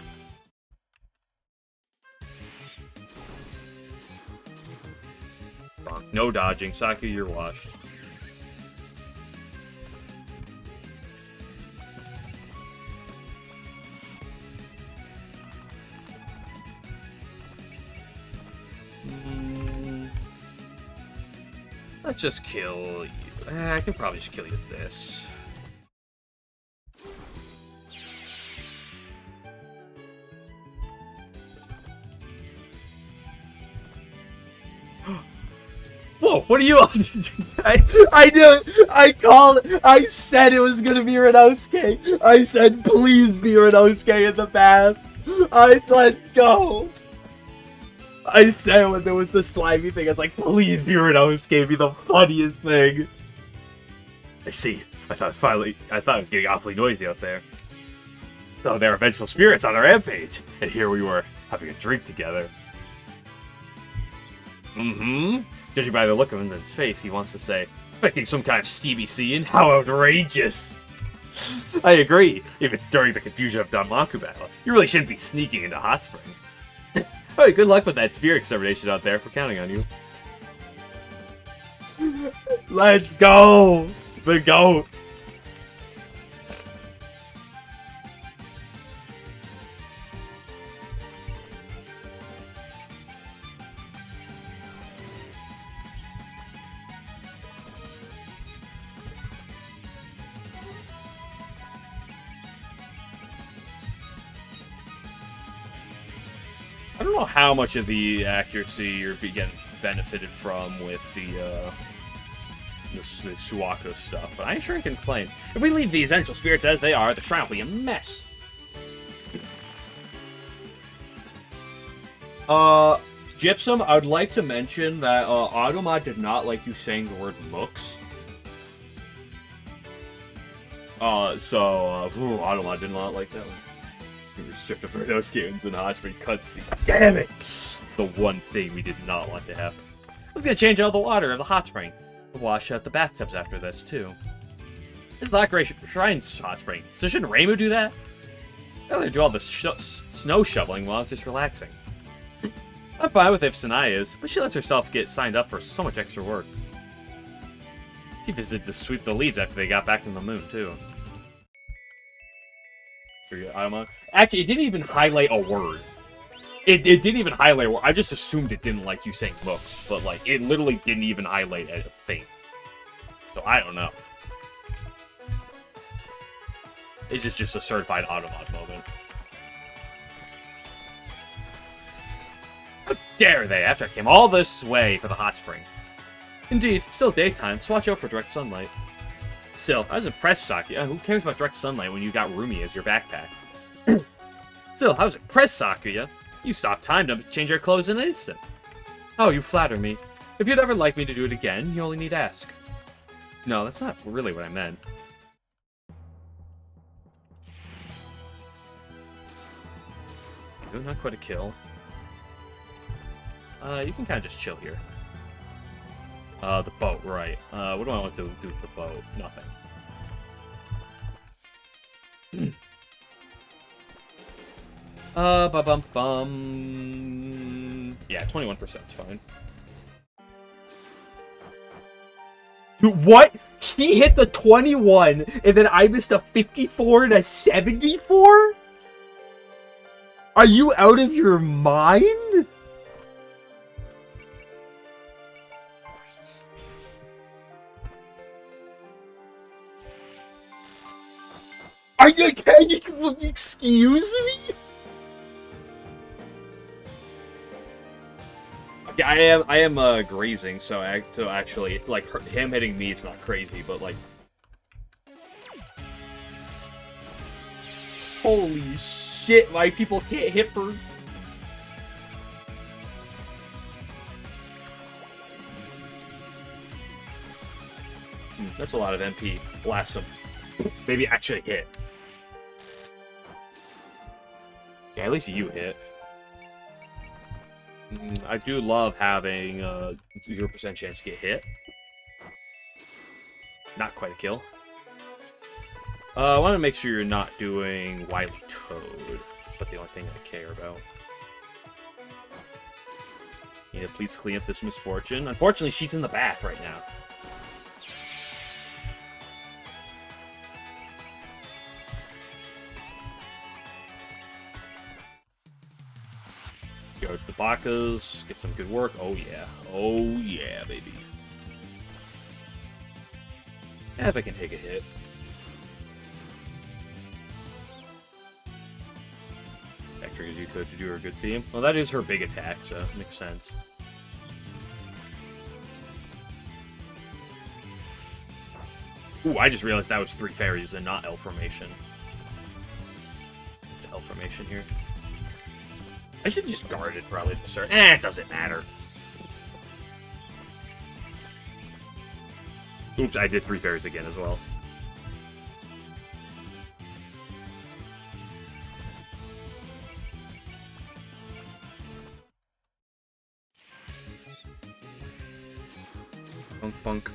No dodging. Saku, you're washed. Let's just kill you. I can probably just kill you with this. Whoa, what are you up to? I knew it. I said it was gonna be Renosuke. I said, please be Renosuke in the path. Let's go. I said when there was the slimy thing, I was like, please be Renosuke, be the funniest thing. I see. I thought it was getting awfully noisy out there. So there are vengeful spirits on the rampage. And here we were, having a drink together. Mm-hmm. Judging by the look of his face, he wants to say, expecting some kind of Stevie scene? How outrageous! I agree, if it's during the confusion of Danmaku battle. You really shouldn't be sneaking into Hot Spring. Alright, good luck with that sphere extermination out there. We're counting on you. Let's go! The GOAT! I don't know how much of the accuracy you're getting benefited from with the Suwako stuff, but I ain't sure I can complain. If we leave these angel spirits as they are, the shrine will be a mess. Gypsum, I would like to mention that Automod did not like you saying the word looks. I did not like that one. We were stripped of those skins in Hot Spring cutscene. Damn it! It's the one thing we did not want to happen. I was gonna change out the water of the hot spring. We'll wash out the bathtubs after this, too. It's not great Shrine's hot spring, so shouldn't Reimu do that? I'd rather do all the snow shoveling while I was just relaxing. I'm fine with if Sanai is, but she lets herself get signed up for so much extra work. She visited to sweep the leaves after they got back from the moon, too. Actually, it didn't even highlight a word. It didn't even highlight a word. I just assumed it didn't like you saying looks, but like it literally didn't even highlight a thing. So I don't know. It's just a certified Automod moment. How dare they, after I came all this way for the hot spring. Indeed, still daytime, so watch out for direct sunlight. Still, I was impressed, Sakuya. Who cares about direct sunlight when you got Rumi as your backpack? Still, I was impressed, Sakuya. You stopped time to change your clothes in an instant. Oh, you flatter me. If you'd ever like me to do it again, you only need to ask. No, that's not really what I meant. Not quite a kill. You can kind of just chill here. The boat, right. What do I want to do with the boat? Nothing. Ba-bum-bum. Yeah, 21% is fine. Dude, what? He hit the 21, and then I missed a 54 and a 74? Are you out of your mind? Are you kidding? Excuse me? Okay, I am grazing, so actually, it's like him hitting me is not crazy, but like, holy shit, my people can't hit for. That's a lot of MP. Blast him. Maybe actually hit. Yeah, at least you hit. I do love having a 0% chance to get hit. Not quite a kill. I want to make sure you're not doing Wily Toad. That's about the only thing I care about. Yeah, please clean up this misfortune. Unfortunately, she's in the bath right now. Go to the Bakas, get some good work. Oh yeah. Oh yeah, baby. Yeah, if I can take a hit. That triggers you to do her good theme. Well, that is her big attack, so it makes sense. Ooh, I just realized that was 3 fairies and not L formation. L formation here. I should have just guarded probably to start. It doesn't matter. Oops, I did 3 fairies again as well. Bunk bunk.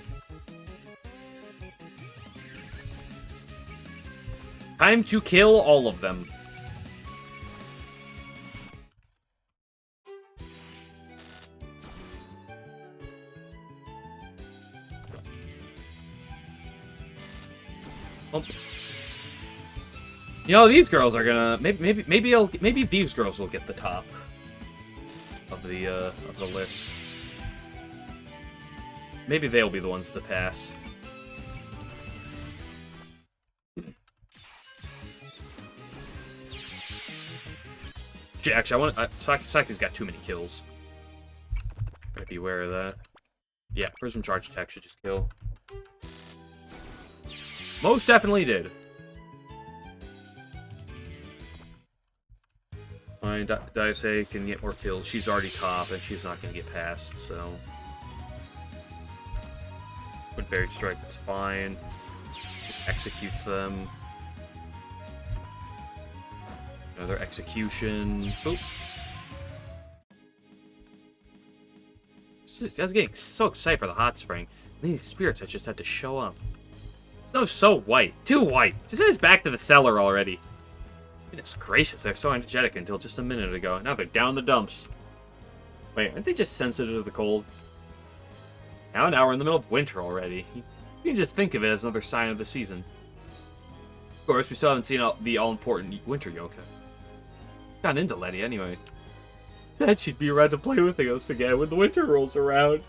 Time to kill all of them. You know, these girls are gonna maybe these girls will get the top of the list. Maybe they'll be the ones to pass. Actually, Saki's got too many kills. Gotta be aware of that. Yeah, Prism Charge Attack should just kill. Most definitely did. Fine, Daisei can get more kills. She's already top, and she's not going to get past, so... With Buried Strike, that's fine. Just Executes them. Another execution. Boop. I was getting so excited for the hot spring. And these spirits that just had to show up. No, so white. Too white. Just send us back to the cellar already. Goodness gracious, they're so energetic until just a minute ago. Now they're down the dumps. Wait, aren't they just sensitive to the cold? Now we're in the middle of winter already. You can just think of it as another sign of the season. Of course, we still haven't seen the all-important winter yokai. Gotten into Letty anyway. Said she'd be around to play with us again when the winter rolls around.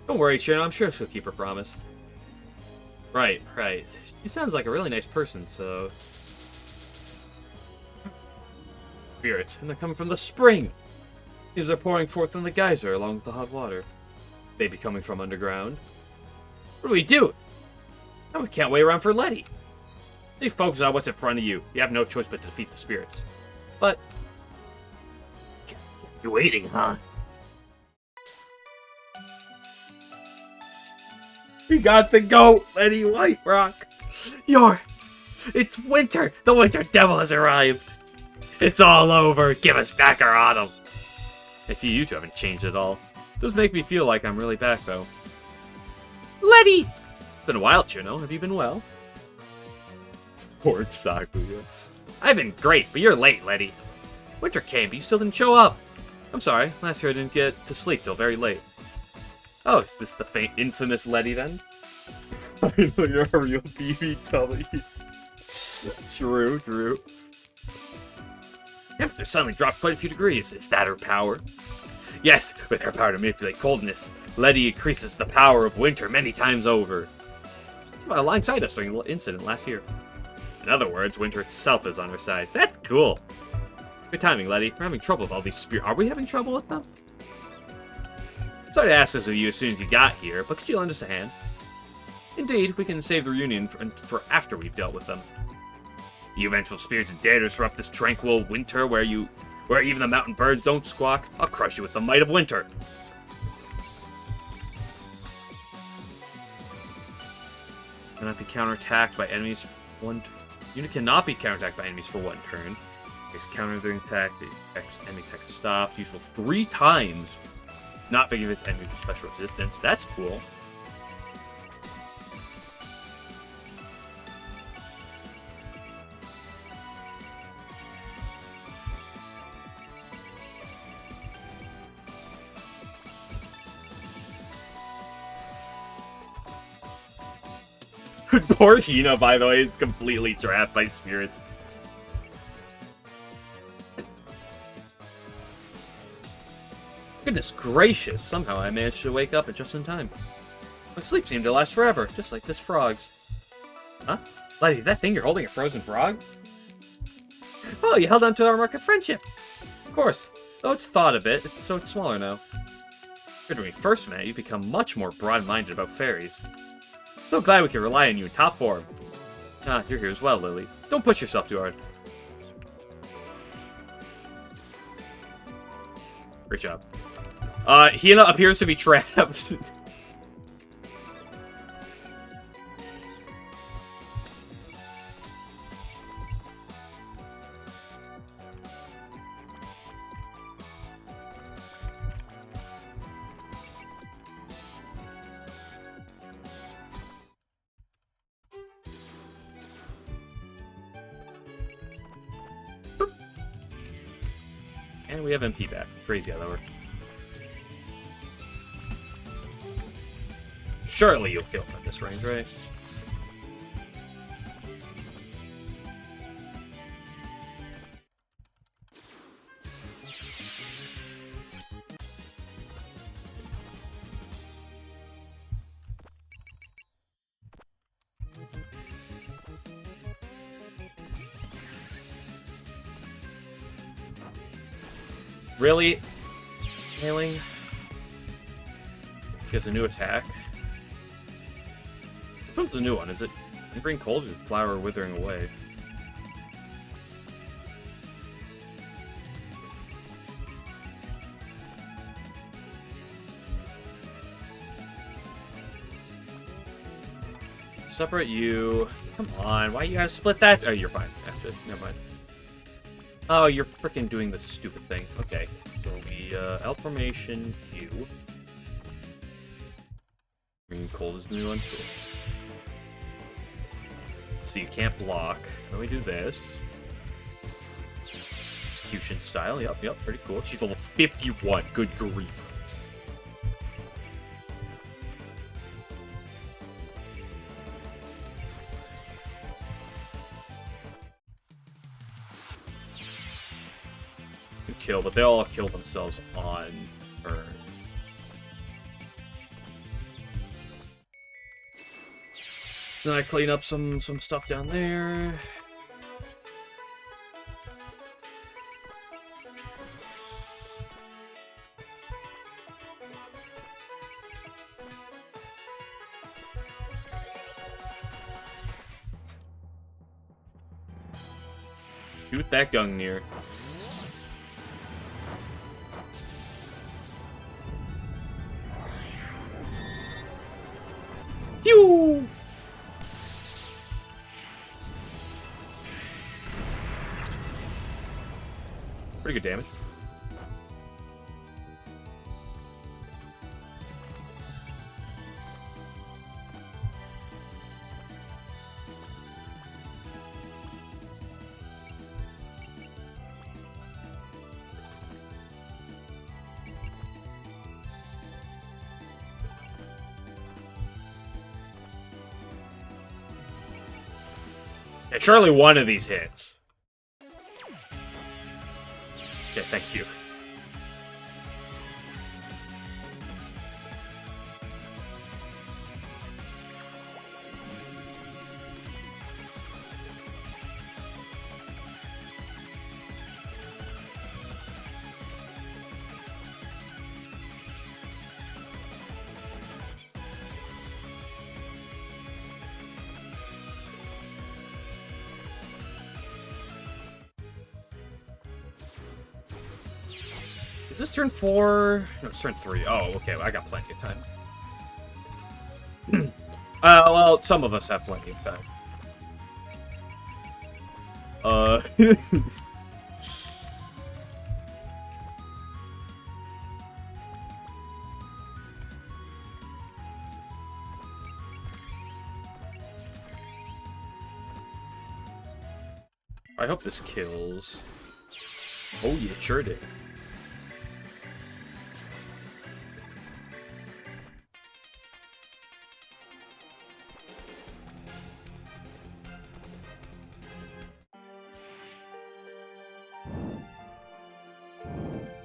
Don't worry, Shino, I'm sure she'll keep her promise. Right. She sounds like a really nice person, so... Spirits, and they're coming from the spring! Seems they're pouring forth in the geyser along with the hot water. They be coming from underground. What do we do? Now we can't wait around for Letty. Stay focused on what's in front of you. You have no choice but to defeat the spirits. But... You're waiting, huh? We got the goat, Letty White Rock. It's winter. The winter devil has arrived. It's all over. Give us back our autumn. I see you two haven't changed at all. Does make me feel like I'm really back, though. Letty! It's been a while, Chino. Have you been well? Poor Sakuya. I've been great, but you're late, Letty. Winter came, but you still didn't show up. I'm sorry. Last year I didn't get to sleep till very late. Oh, is this the infamous Letty, then? Finally, a real BBW. True. Temperature suddenly dropped quite a few degrees. Is that her power? Yes, with her power to manipulate coldness, Letty increases the power of winter many times over. She fought alongside us during the incident last year. In other words, winter itself is on her side. That's cool. Good timing, Letty. We're having trouble with all these spirits. Are we having trouble with them? Sorry to ask this of you as soon as you got here, but could you lend us a hand? Indeed, we can save the reunion for after we've dealt with them. You vengeful spirits dare to disrupt this tranquil winter where even the mountain birds don't squawk. I'll crush you with the might of winter. Cannot be counterattacked by enemies for one turn. Unit cannot be counterattacked by enemies for one turn. It's counter during attack. The enemy attack stopped. Useful 3 times. Not big if it's enemy with special resistance. That's cool. Poor Hina, by the way, is completely trapped by spirits. Goodness gracious, somehow I managed to wake up just in time. My sleep seemed to last forever, just like this frog's. Huh? Letty, that thing you're holding a frozen frog? Oh, you held on to our mark of friendship. Of course. Though it's thawed a bit, it's smaller now. When we first met, you've become much more broad-minded about fairies. So glad we can rely on you in top form. Ah, you're here as well, Lily. Don't push yourself too hard. Great job. Hina appears to be trapped. And we have MP back. Crazy how that works. Surely you'll kill him at this range, right? Really? Hailing? She has a new attack. Which one's the new one? Is it Lingering Cold or Flower Withering Away? separate you. Come on, why you gotta split that? Oh, you're fine. That's it. Never mind. Oh, you're freaking doing this stupid thing. Okay, so we, L formation, you. Green cold is the new one. Cool. So you can't block. Then we do this. Execution style. Yep, pretty cool. She's level 51. Good grief. Good kill, but they all kill themselves on turn. So I clean up some stuff down there. Shoot that Gungnir. Phew! Pretty good damage. Yeah, surely one of these hits. Yeah, thank you. Is this turn 4? No, it's turn 3. Oh, okay. Well, I got plenty of time. Well, some of us have plenty of time. I hope this kills. Oh, you sure did.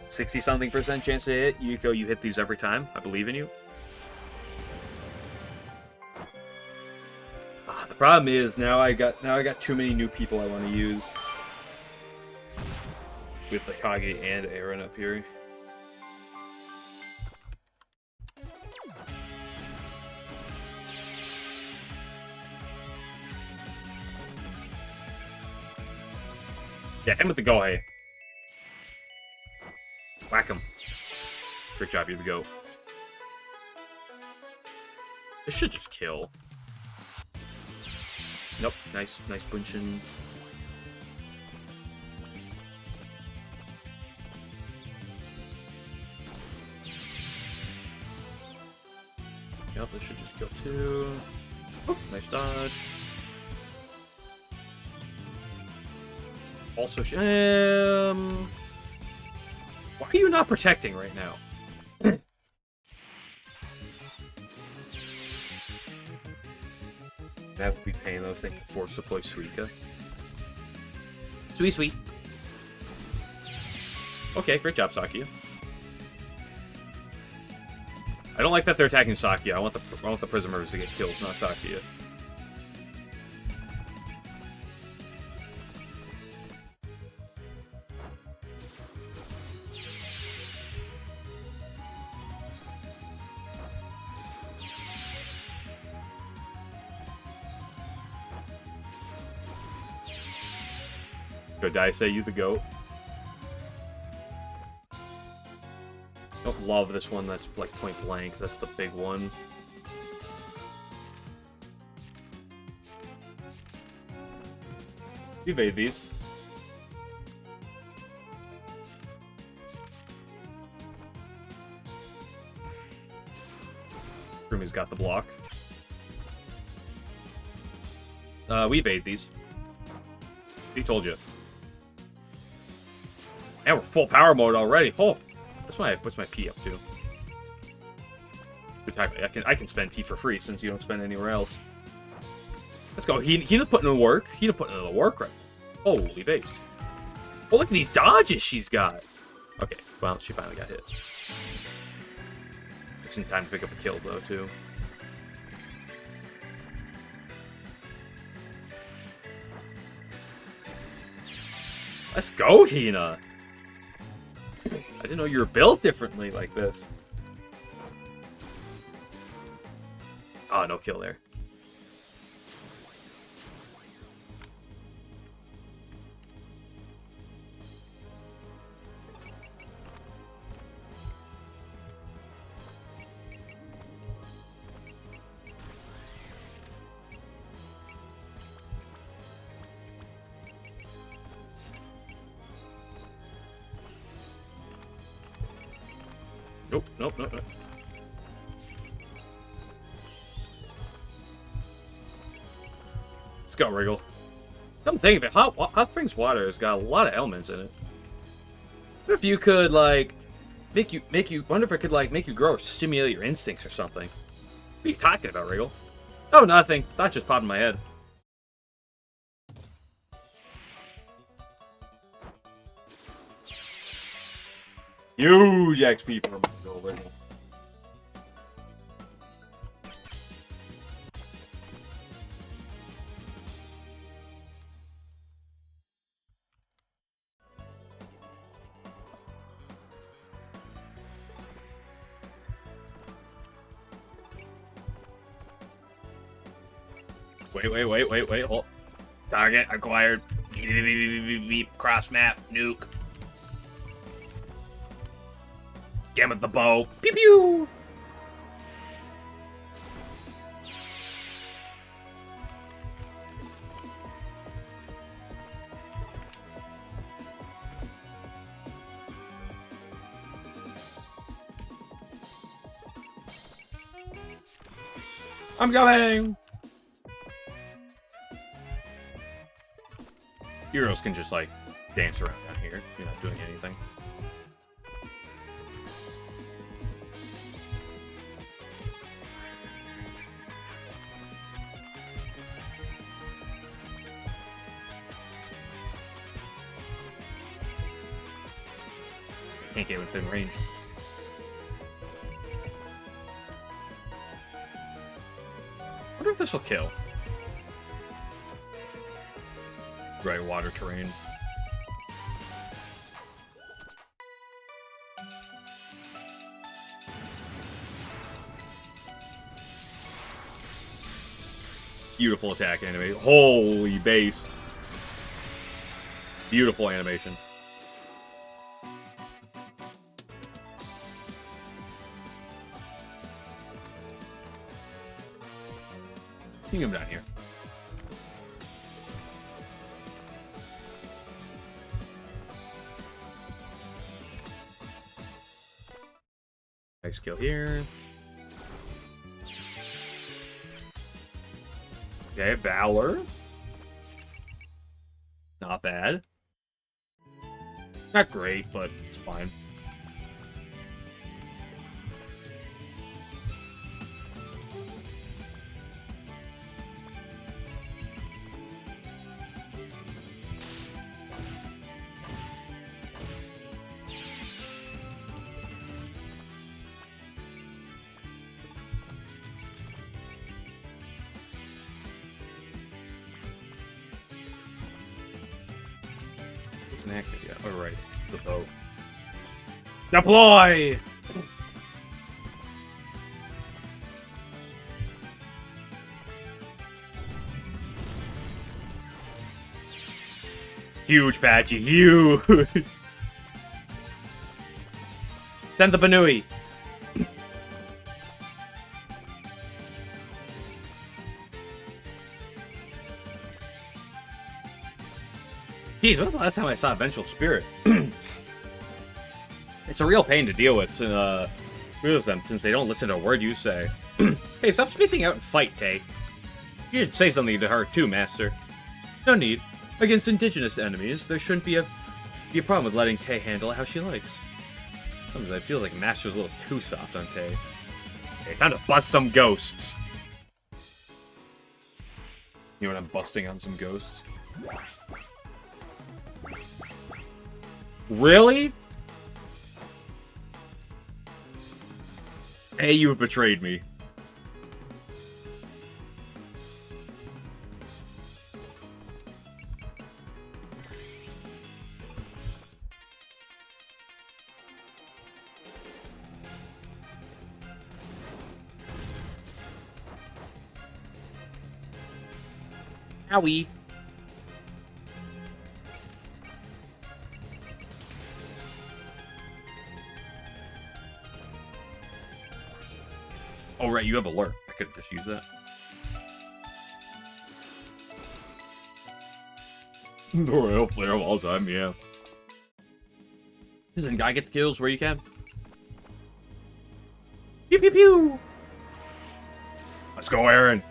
$60-something% chance to hit. Yuko, you hit these every time. I believe in you. The problem is now I got too many new people I want to use. With the Kage and Aaron up here. Yeah, him with the Gohei. Whack him. Great job, you're the goat. This should just kill. Nope, nice Bunshin. Yep, this should just kill too. Oh, nice dodge. Also, why are you not protecting right now? That would be paying those things to force to play Suika. Sweet. Okay, great job, Sakia. I don't like that they're attacking Sakia. I want the prisoners to get kills, not Sakia. Go Daisei, you the goat. Don't love this one that's like point blank, that's the big one. Evade these. Rumi's got the block. We evade these. He told you. And we're full power mode already. Oh, what's my P up to? I can spend P for free since you don't spend anywhere else. Let's go. He done putting in the work. He done putting in the work right. Holy base. Oh, look at these dodges she's got. Okay, well, she finally got hit. Just in time to pick up a kill, though, too. Let's go, Hina! I didn't know you were built differently like this. Oh, no kill there. Nope. Let's go, Wriggle. Come think of it, Hot Springs Water has got a lot of elements in it. What if you could, like, wonder if it could, like, make you grow or stimulate your instincts or something? What are you talking about, Wriggle? Oh, nothing. That just popped in my head. Huge XP for Wriggle. Wait, hold. Target acquired. Cross map, nuke. Get with the bow. Pew pew! I'm coming! Heroes can just, like, dance around down here. You're not doing anything. Can't get within range. I wonder if this will kill. Right, water terrain. Beautiful attack animation. Holy base. Beautiful animation. You can come down here. Nice kill here. Okay, Valor. Not bad. Not great, but it's fine. Active yet. Oh, right. The bow. Deploy! Huge, Patchy. Huge! Send the Banui. Geez, when was the last time I saw a vengeful spirit? It's a real pain to deal with, them since they don't listen to a word you say. Hey, stop spacing out and fight, Tay. You should say something to her too, Master. No need. Against indigenous enemies, there shouldn't be a problem with letting Tay handle it how she likes. Sometimes I feel like Master's a little too soft on Tay. Okay, time to bust some ghosts. You know what I'm busting on some ghosts? Really? Hey, you have betrayed me. Owie. Oh, right, you have alert. I could just use that. Royal player of all time, yeah. Doesn't guy get the kills where you can? Pew pew pew! Let's go, Aaron!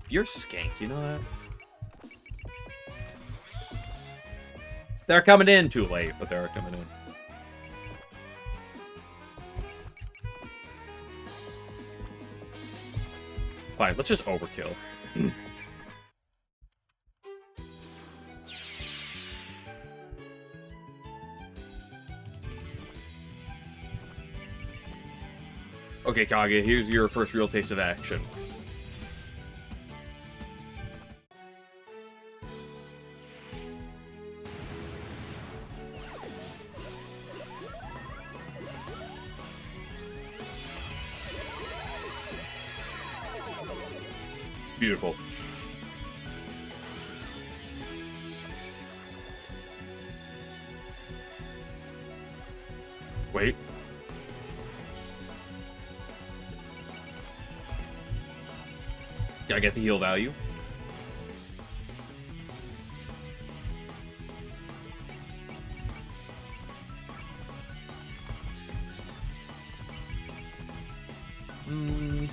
You're skank, you know that? They're coming in too late, but they're coming in. Fine, let's just overkill. Okay, Kage, here's your first real taste of action. Beautiful. Wait. Gotta get the heal value.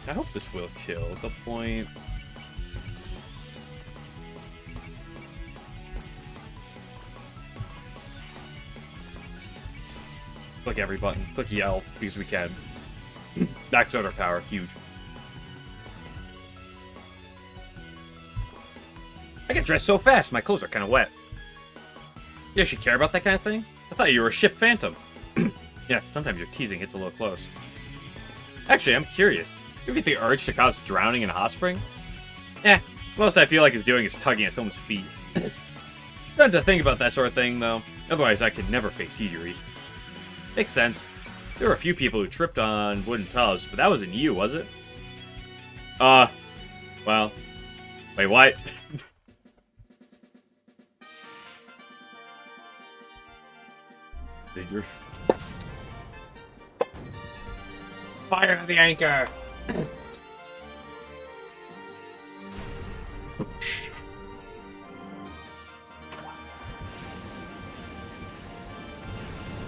I hope this will kill at the point. Click every button. Click yell, because we can. Max order power, huge. I get dressed so fast, my clothes are kind of wet. You actually care about that kind of thing? I thought you were a ship phantom. Yeah, sometimes your teasing hits a little close. Actually, I'm curious. You get the urge to cause drowning in a hot spring? Most I feel like is doing is tugging at someone's feet. Not to think about that sort of thing, though. Otherwise, I could never face Hidori. Makes sense. There were a few people who tripped on wooden tubs, but that wasn't you, was it? Well. Wait, what? Figure. Fire the anchor!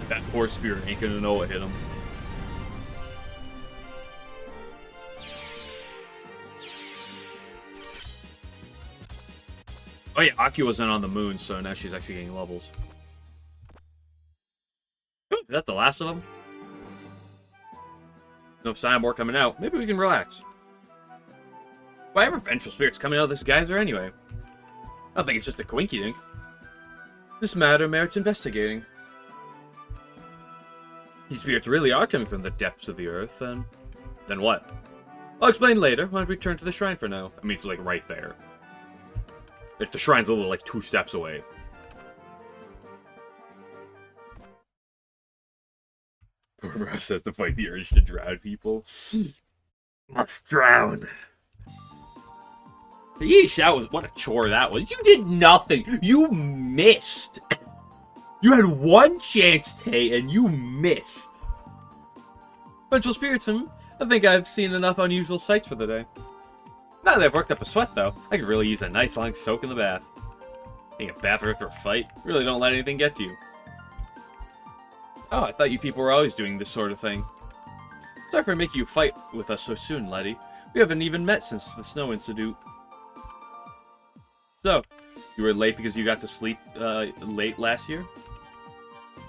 That poor spirit ain't gonna know what hit him. Oh yeah, Aki wasn't on the moon, so now she's actually getting levels. Is that the last of them? No sign more coming out. Maybe we can relax. Whatever vengeful spirit's coming out of this geyser anyway? I don't think it's just a coinky-dink. This matter merits investigating. These spirits really are coming from the depths of the earth, then what? I'll explain later. Why don't we turn to the shrine for now? I mean, it's like right there. Like the shrine's a little like 2 steps away. Russ has to fight the urge to drown people. Must drown. Yeesh, that was what a chore that was. You did nothing. You missed. You had one chance, Tay, and you missed. Vengeful spirits, I think I've seen enough unusual sights for the day. Now that I've worked up a sweat, though, I could really use a nice long soak in the bath. Being a bath after a fight, really don't let anything get to you. Oh, I thought you people were always doing this sort of thing. Sorry for making you fight with us so soon, Letty. We haven't even met since the snow incident. So, you were late because you got to sleep late last year?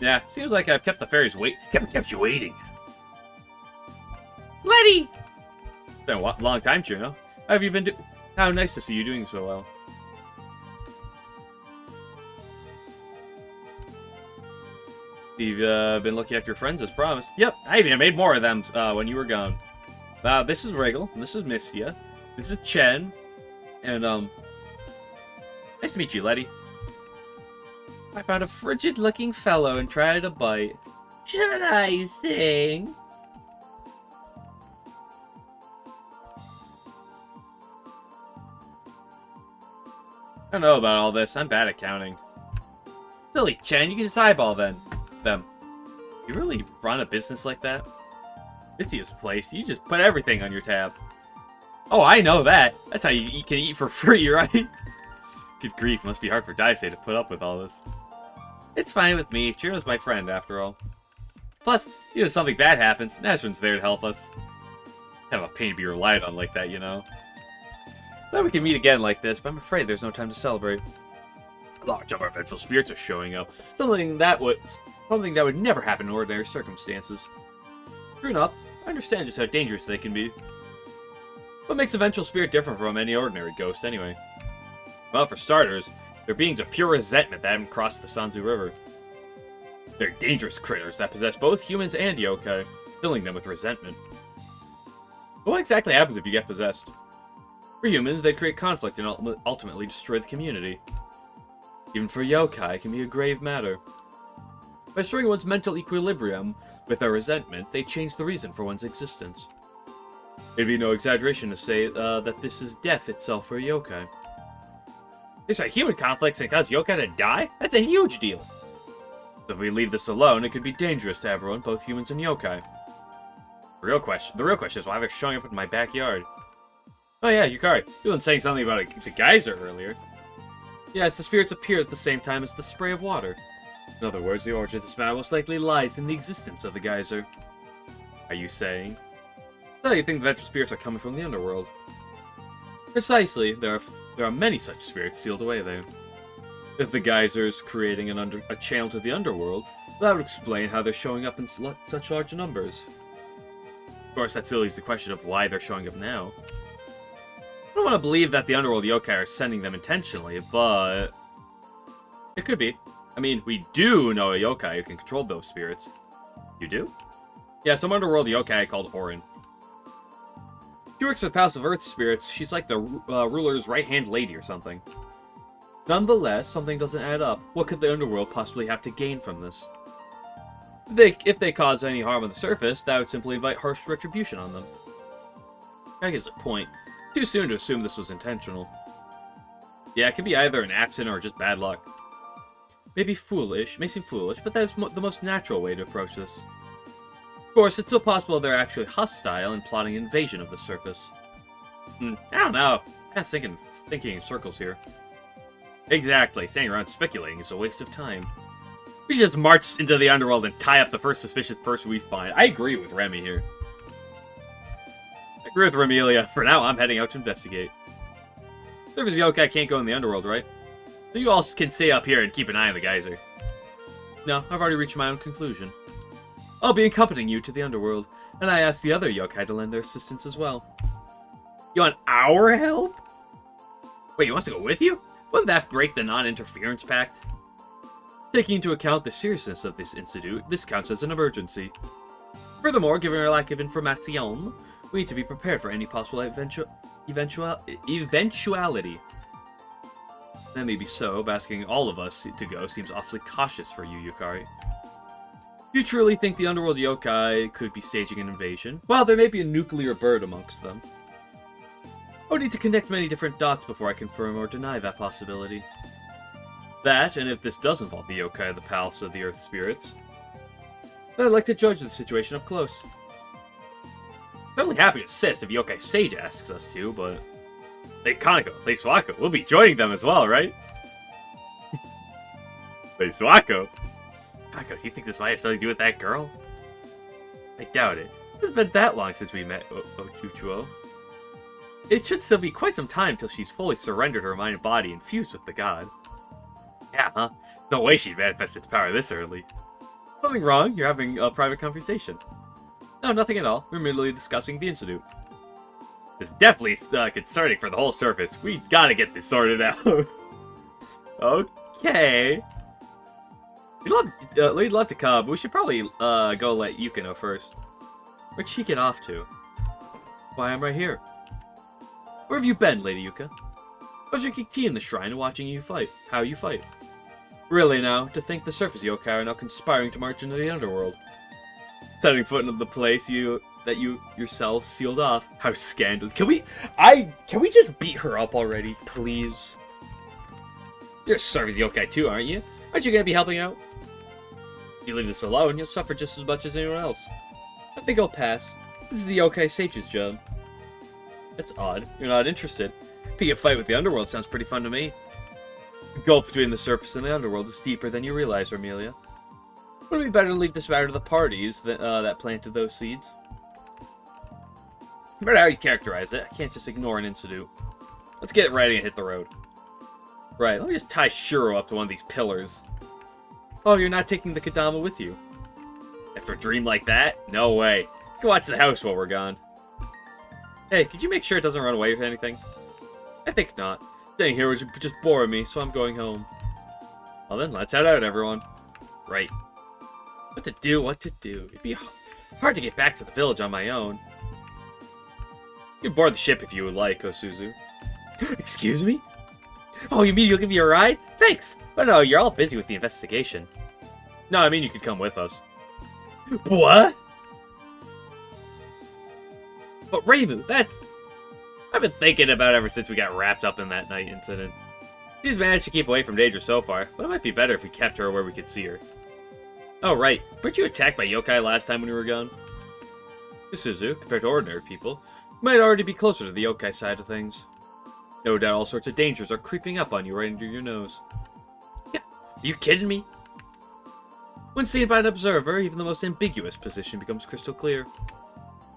Yeah, seems like I've kept the fairies kept you waiting. Letty! It's been a long time, Juno. How have you been How nice to see you doing so well. You've been looking after your friends as promised. Yep, I even made more of them when you were gone. This is Regal, and this is Missia, this is Chen, and nice to meet you, Letty. I found a frigid-looking fellow and tried to bite. Should I sing? I don't know about all this. I'm bad at counting. Silly Chen, you can just eyeball them. You really run a business like that? Missia's place, you just put everything on your tab. Oh, I know that. That's how you can eat for free, right? Good grief, must be hard for Daisei to put up with all this. It's fine with me. Chiro's my friend, after all. Plus, even if something bad happens, Nazrin's there to help us. Kind of a pain to be relied on like that, you know? Glad we can meet again like this, but I'm afraid there's no time to celebrate. A large number of vengeful spirits are showing up. Something that would never happen in ordinary circumstances. True enough, I understand just how dangerous they can be. What makes a vengeful spirit different from any ordinary ghost, anyway? Well, for starters, they're beings of pure resentment that haven't crossed the Sanzu River. They're dangerous critters that possess both humans and yokai, filling them with resentment. But what exactly happens if you get possessed? For humans, they'd create conflict and ultimately destroy the community. Even for yokai, it can be a grave matter. By destroying one's mental equilibrium with their resentment, they change the reason for one's existence. It'd be no exaggeration to say that this is death itself for a yokai. These are human conflicts and cause yokai to die? That's a huge deal! So if we leave this alone, it could be dangerous to everyone, both humans and yokai. The real question is why they're showing up in my backyard. Oh yeah, Yukari, you've been saying something about the geyser earlier. Yes, the spirits appear at the same time as the spray of water. In other words, the origin of this matter most likely lies in the existence of the geyser. Are you saying? So you think the vengeful spirits are coming from the underworld? Precisely, there are many such spirits sealed away there. If the geyser's creating a channel to the underworld, that would explain how they're showing up in such large numbers. Of course, that still leaves the question of why they're showing up now. I don't want to believe that the underworld yokai are sending them intentionally, but it could be. I mean, we do know a yokai who can control those spirits. You do? Yeah, some underworld yokai called Orin. She works with the House of Earth spirits. She's like the ruler's right-hand lady or something. Nonetheless, something doesn't add up. What could the underworld possibly have to gain from this? If they cause any harm on the surface, that would simply invite harsh retribution on them. I guess a point. Too soon to assume this was intentional. Yeah, it could be either an accident or just bad luck. May seem foolish, but that is the most natural way to approach this. Of course, it's still possible they're actually hostile and plotting invasion of the surface. I don't know. I'm kind of thinking in circles here. Exactly. Standing around speculating is a waste of time. We should just march into the underworld and tie up the first suspicious person we find. I agree with Remy here. I agree with Remelia. For now, I'm heading out to investigate. Surface yokai can't go in the underworld, right? So you all can stay up here and keep an eye on the geyser. No, I've already reached my own conclusion. I'll be accompanying you to the underworld, and I asked the other yokai to lend their assistance as well. You want our help? Wait, you want us to go with you? Wouldn't that break the non-interference pact? Taking into account the seriousness of this incident, this counts as an emergency. Furthermore, given our lack of information, we need to be prepared for any possible eventuality. That may be so, but asking all of us to go seems awfully cautious for you, Yukari. Do you truly think the underworld yokai could be staging an invasion? Well, there may be a nuclear bird amongst them. I would need to connect many different dots before I confirm or deny that possibility. That, and if this does involve the yokai of the Palace of the Earth Spirits, then I'd like to judge the situation up close. I'm only happy to assist if Yokai Sage asks us to, but... Lady Kaneko, Lady Suwako, we'll be joining them as well, right? Lady Suwako? Kaneko, do you think this might have something to do with that girl? I doubt it. It hasn't been that long since we met Ochuchuo. It should still be quite some time till she's fully surrendered her mind and body and fused with the god. Yeah, huh? No way she'd manifest its power this early. Something wrong? You're having a private conversation. No, nothing at all. We're merely discussing the incident. It's definitely concerning for the whole surface. We gotta get this sorted out. Okay. We'd love to come, but we should probably go let Yuka know first. Where'd she get off to? Why, I'm right here. Where have you been, Lady Yuka? I was drinking tea in the shrine and watching you fight. How you fight. Really now, to think the surface yokai are now conspiring to march into the underworld. Setting foot into the place that you yourself sealed off. How scandalous. Can we just beat her up already, please? You're a surface yokai too, aren't you? Aren't you gonna be helping out? If you leave this alone, you'll suffer just as much as anyone else. I think I'll pass. This is the Yokai Sage's job. That's odd. You're not interested. Being a fight with the underworld sounds pretty fun to me. The gulf between the surface and the underworld is deeper than you realize, Amelia. Would it be better to leave this matter to the parties that planted those seeds? No matter how you characterize it, I can't just ignore an incident. Let's get it ready and hit the road. Right, let me just tie Shuro up to one of these pillars. Oh, you're not taking the Kadama with you? After a dream like that? No way. You can watch the house while we're gone. Hey, could you make sure it doesn't run away with anything? I think not. Staying here would just bore me, so I'm going home. Well then, let's head out, everyone. Right. What to do? It'd be hard to get back to the village on my own. You can board the ship if you would like, Kosuzu. Excuse me? Oh, you mean you'll give me a ride? Thanks! But no, you're all busy with the investigation. No, I mean you could come with us. What? But Reimu, I've been thinking about ever since we got wrapped up in that night incident. She's managed to keep away from danger so far, but it might be better if we kept her where we could see her. Oh, right. Weren't you attacked by yokai last time when we were gone? Suzu, compared to ordinary people, you might already be closer to the yokai side of things. No doubt all sorts of dangers are creeping up on you right under your nose. Yeah, are you kidding me? When seen by an observer, even the most ambiguous position becomes crystal clear.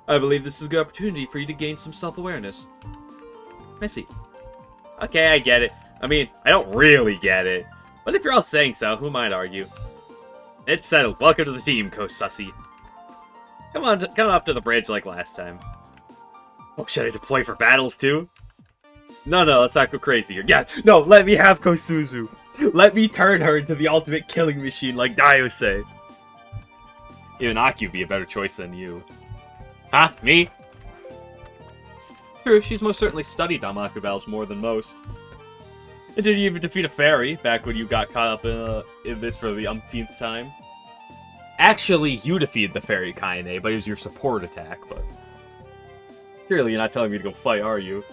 I believe this is a good opportunity for you to gain some self-awareness. I see. Okay, I get it. I mean, I don't really get it. But if you're all saying so, who might argue? It's settled. Welcome to the team, Kosusi. Come up to the bridge like last time. Oh, should I deploy for battles too? No, let's not go crazy here. Yeah, no, let me have Kosuzu. Let me turn her into the ultimate killing machine like Dio say. Even Aki would be a better choice than you. Huh? Me? True, she's most certainly studied Damaku battles more than most. And did you even defeat a fairy back when you got caught up in this for the umpteenth time? Actually, you defeated the fairy Kaine, but it was your support attack, but... Surely you're not telling me to go fight, are you?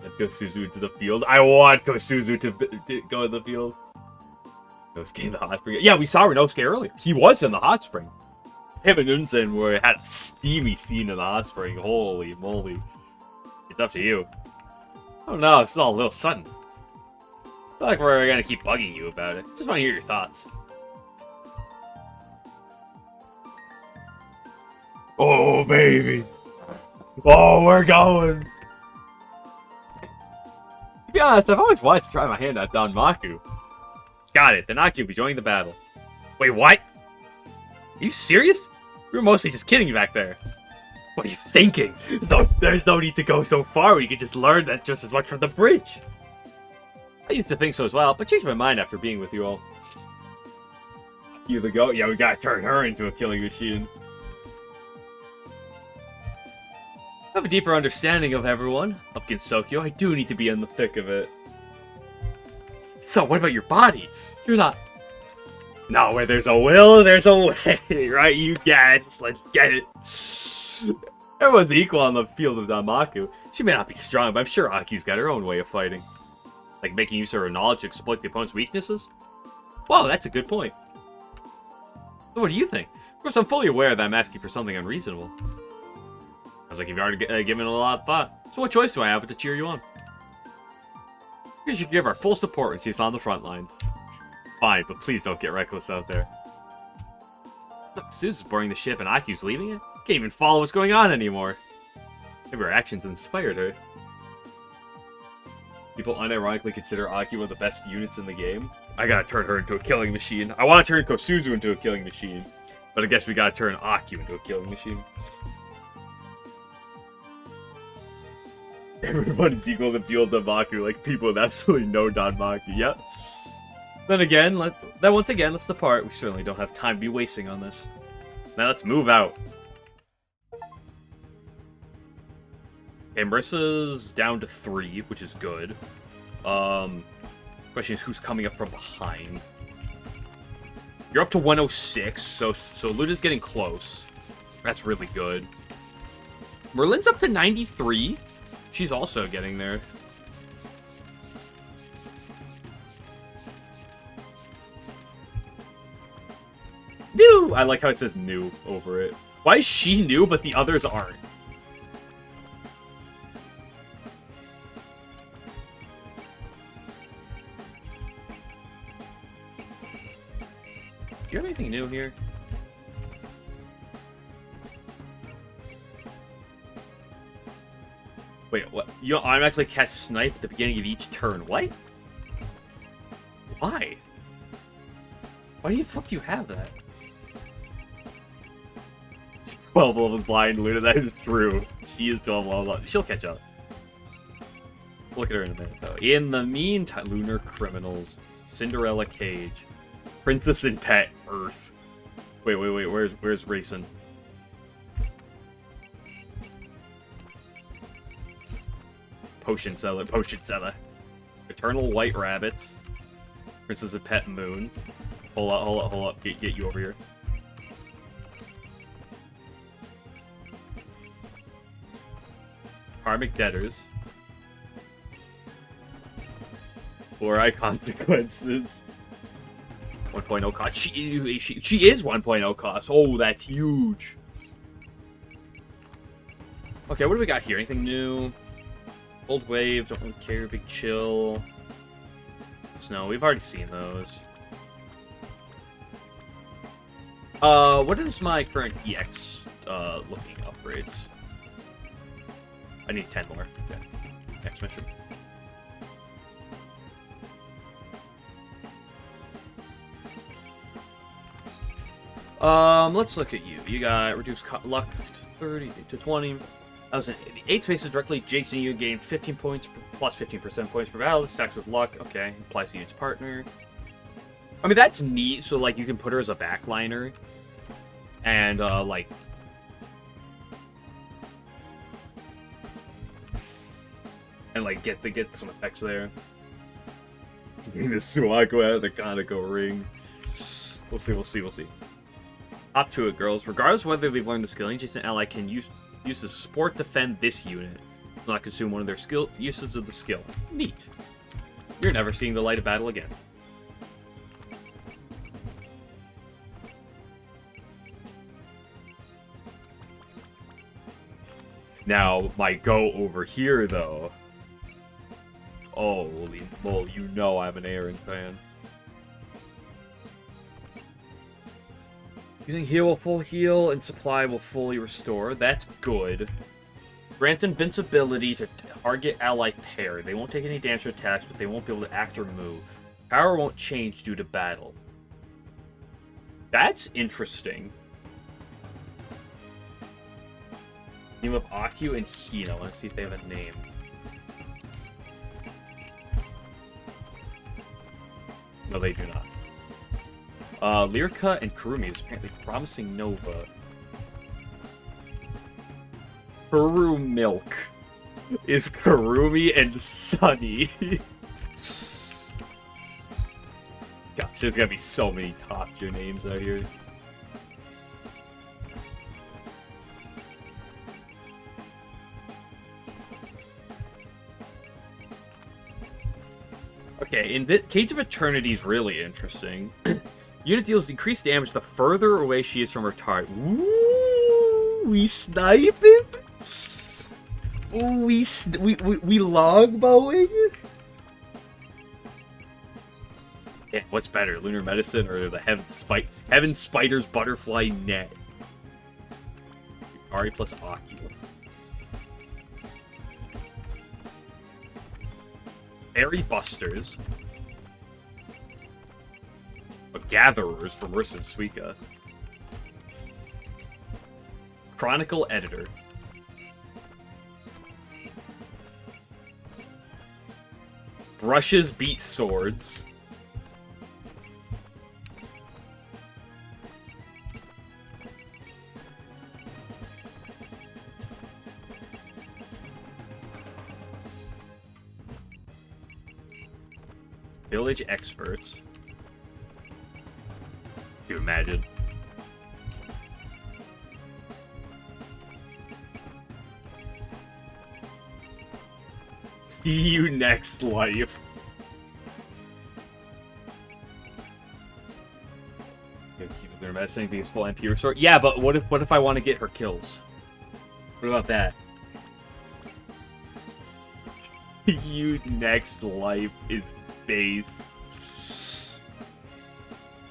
Let Kosuzu into the field. I want Kosuzu to go in the field. Renosuke in the hot spring. Yeah, we saw Renosuke earlier. He was in the hot spring. Him and Unzen were had a steamy scene in the hot spring. Holy moly. It's up to you. Oh no, it's all a little sudden. I feel like we're gonna keep bugging you about it. Just want to hear your thoughts. Oh, baby. Oh, we're going. To be honest, I've always wanted to try my hand at Danmaku. Got it. Then Aki will be joining the battle. Wait, what? Are you serious? We were mostly just kidding back there. What are you thinking? There's no need to go so far. We could just learn that just as much from the bridge. I used to think so as well, but changed my mind after being with you all. You the goat? Yeah, we gotta turn her into a killing machine. I have a deeper understanding of everyone. Of Gensokyo, I do need to be in the thick of it. So, what about your body? You're not... No, where there's a will, there's a way, right? You guys, let's get it. Everyone's equal on the field of Danmaku. She may not be strong, but I'm sure Aki's got her own way of fighting. Like making use of her knowledge to exploit the opponent's weaknesses? Whoa, that's a good point. So what do you think? Of course, I'm fully aware that I'm asking for something unreasonable. I was like, you've already given it a lot of thought. So what choice do I have but to cheer you on? You should give our full support when she's on the front lines. Fine, but please don't get reckless out there. Look, Suzu's boarding the ship and Aki's leaving it? Can't even follow what's going on anymore. Maybe her actions inspired her. People unironically consider Aki one of the best units in the game. I gotta turn her into a killing machine. I want to turn Kosuzu into a killing machine. But I guess we gotta turn Aki into a killing machine. Everybody's equal to fuel Danmaku, like people with absolutely no Danmaku. Yep. Then again, once again, let's depart. We certainly don't have time to be wasting on this. Now let's move out. Okay, Marissa's down to 3, which is good. Question is who's coming up from behind. You're up to 106, so Luda's getting close. That's really good. Merlin's up to 93. She's also getting there. New! I like how it says new over it. Why is she new, but the others aren't? Do you have anything new here? Wait, what? You automatically cast Snipe at the beginning of each turn. What? Why? Why the fuck do you have that? 12 levels blind, Luna, that is true. She is 12 levels. She'll catch up. Look at her in a minute, though. In the meantime, Lunar Criminals, Cinderella Cage, Princess and Pet, Earth. Wait, where's Racing? Potion Seller. Eternal White Rabbits, Princess and Pet, Moon. Hold up, get you over here. Karmic Debtors. Fluoride Consequences. 1.0 cost. She is 1.0 cost. Oh, that's huge. Okay, what do we got here? Anything new? Old Wave, don't really care. Big Chill. Snow, we've already seen those. What is my current EX looking upgrades? I need 10 more. Okay. Next mission. Let's look at you. You got reduced luck to 30 to 20. I was in 8 spaces directly adjacent you gain 15 points plus 15% points per battle. This stacks with luck. Okay, applies to each partner. I mean, that's neat. So, like, you can put her as a backliner. And, like... And, like, get some effects there. Getting the Suwako out of the Kaneko ring. We'll see. Hop to it, girls. Regardless of whether they've learned the skill, each instant ally can use the support defend this unit. Will not consume one of their uses of the skill. Neat. You're never seeing the light of battle again. Now, my go over here, though. Holy moly, you know I'm an Aaron fan. Using heal will full heal and supply will fully restore. That's good. Grants invincibility to target ally pair. They won't take any damage or attacks, but they won't be able to act or move. Power won't change due to battle. That's interesting. Team of Aku and Hina. Let's see if they have a name. No, they do not. Lyrica and Kurumi is apparently promising Nova. Kuru Milk is Kurumi and Sunny. Gosh, there's gotta be so many top tier names out here. Okay, Cage of Eternity is really interesting. Unit deals increased damage the further away she is from her target. Ooh, we sniping? Ooh, we longbowing? Yeah, what's better, Lunar Medicine or the Heaven Spider's Butterfly Net? Ari plus Aki. Fairy Busters. Gatherers from Ursa and Suika. Chronicle Editor. Brushes Beat Swords. Village Experts. Can you imagine? See you next life. Keep their medicine being full MP restore. Yeah, but what if I want to get her kills? What about that? You next life is based.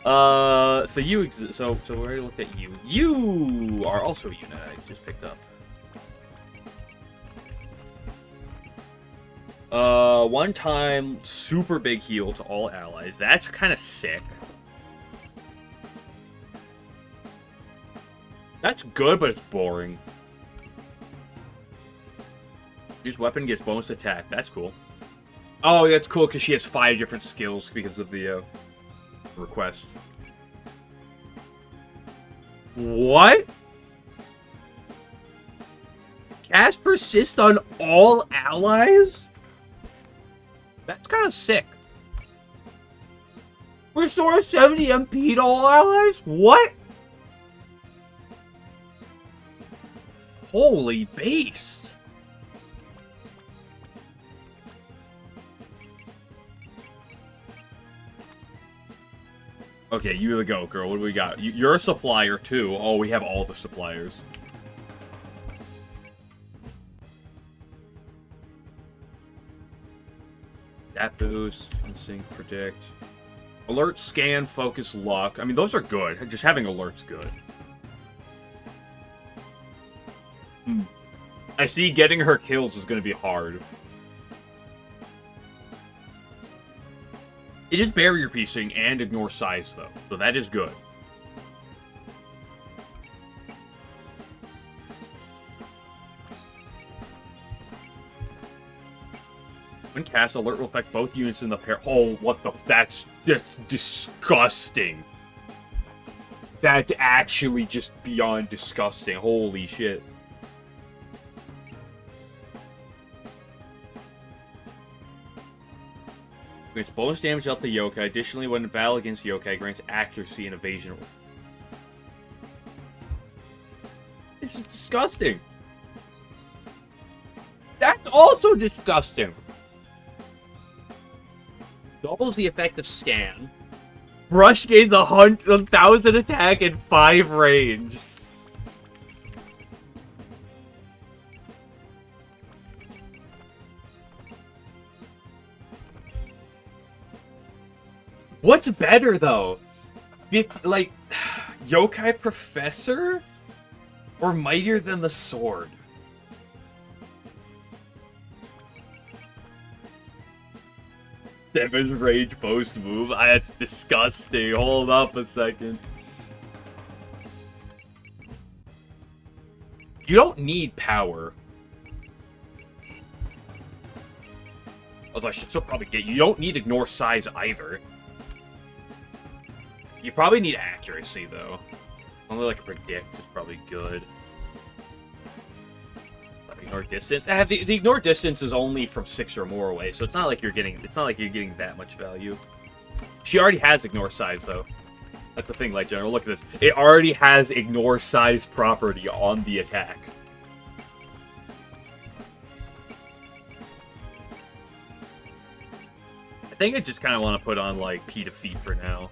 So you so we already looked at you. You are also a unit I just picked up. One time super big heal to all allies. That's kind of sick. That's good, but it's boring. Use weapon gets bonus attack. That's cool. Oh, that's cool because she has 5 different skills because of the request. What? Cast persist on all allies? That's kind of sick. Restore 70 MP to all allies? What? Holy beast. Okay, you the go, girl. What do we got? You're a supplier, too. Oh, we have all the suppliers. That boost, instinct, predict. Alert, scan, focus, luck. I mean, those are good. Just having alert's good. I see getting her kills is going to be hard. It is barrier piecing and ignore size, though. So that is good. When cast, alert will affect both units in the pair. Oh, what the? That's just disgusting. That's actually just beyond disgusting. Holy shit. Grants bonus damage out the yokai. Additionally, when in battle against yokai, grants accuracy and evasion. This is disgusting. That's also disgusting. Doubles the effect of scan. Brush gains 1,000 attack and 5 range. What's better, though? Like, Yokai Professor? Or Mightier Than the Sword? Damage range post move? That's disgusting. Hold up a second. You don't need power. Although I should still probably get you. You don't need ignore size either. You probably need accuracy, though. Only like predict is probably good. Ignore distance. The ignore distance is only from 6 or more away, so it's not like you're getting. It's not like you're getting that much value. She already has ignore size, though. That's the thing, Light General. Look at this. It already has ignore size property on the attack. think I just kind of want to put on, like, P defeat for now.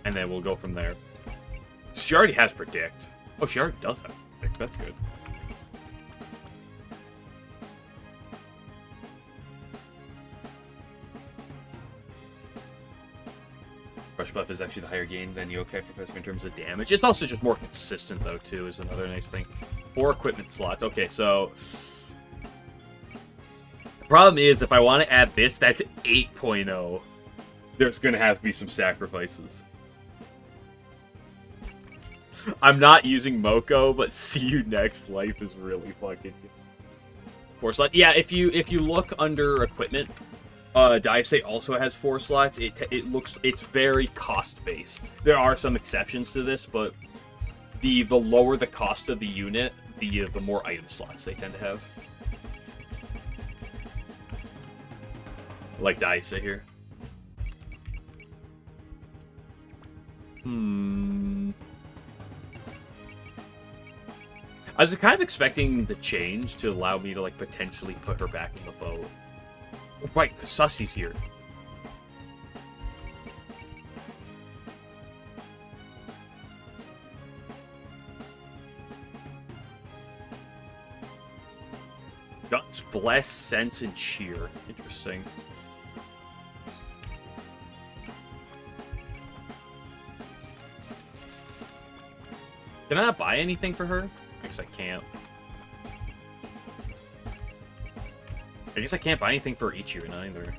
And then we'll go from there. She already has predict. Oh, she already does have predict. That's good. Rush buff is actually the higher gain than Yokai Professor in terms of damage. It's also just more consistent, though, too, is another nice thing. 4 equipment slots. Okay, so... The problem is, if I want to add this, that's 8.0. There's going to have to be some sacrifices. I'm not using Moko, but See You Next Life is really fucking good. 4 slots. Yeah, if you look under equipment... Daisei also has 4 slots. It's very cost based. There are some exceptions to this, but the lower the cost of the unit, the more item slots they tend to have. Like Daisei here. I was kind of expecting the change to allow me to like potentially put her back in the boat. Oh, right, because Sussy's here. Guts, Bless, Sense, and Cheer. Interesting. Can I not buy anything for her? I guess I can't. I guess I can't buy anything for Ichirin either.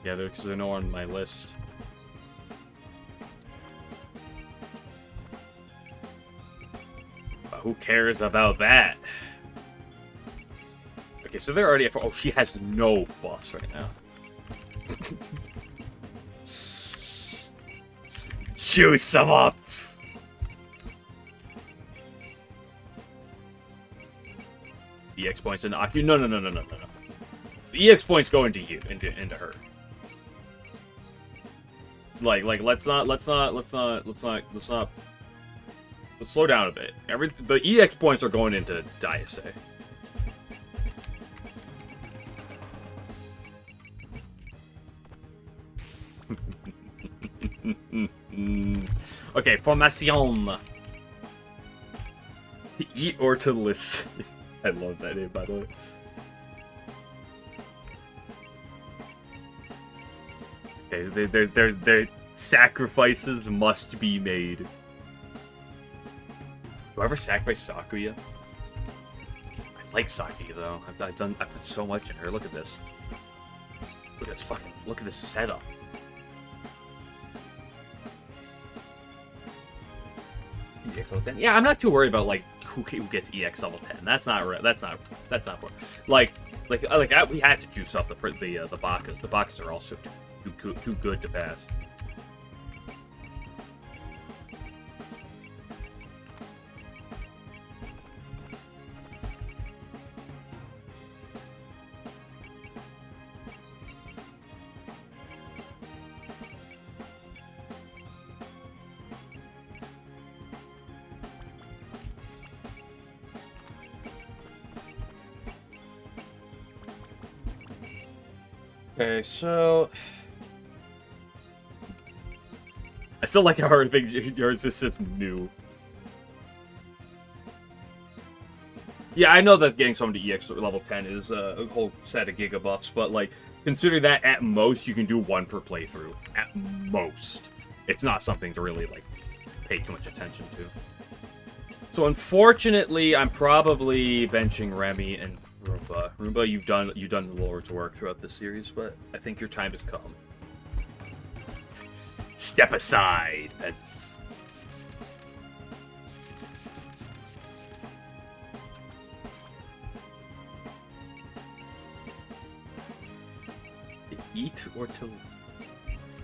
Yeah, because they're not on my list. But who cares about that? Okay, so they're already at 4. Oh, she has no buffs right now. Choose some up. EX points into Aku. No. The EX points go into you, into her. Like let's slow down a bit. The EX points are going into Daisei. Okay, formation. To eat or to listen. I love that name, by the way. Okay, their sacrifices must be made. Do I ever sacrifice Sakuya? I like Sakuya though. I put so much in her. Look at this. Look at this setup. EX level 10. Yeah, I'm not too worried about like who gets EX level 10. That's not like we had to juice up the Bakas. The Bakas are also too good to pass. Okay, so I still like how her thing yours is just new. Yeah, I know that getting someone to EX level 10 is a whole set of giga buffs, but like consider that at most you can do 1 per playthrough. At most. It's not something to really like pay too much attention to. So unfortunately, I'm probably benching Remy and Roomba. Roomba, you've done the Lord's work throughout this series, but I think your time has come. Step aside, peasants. To eat or to...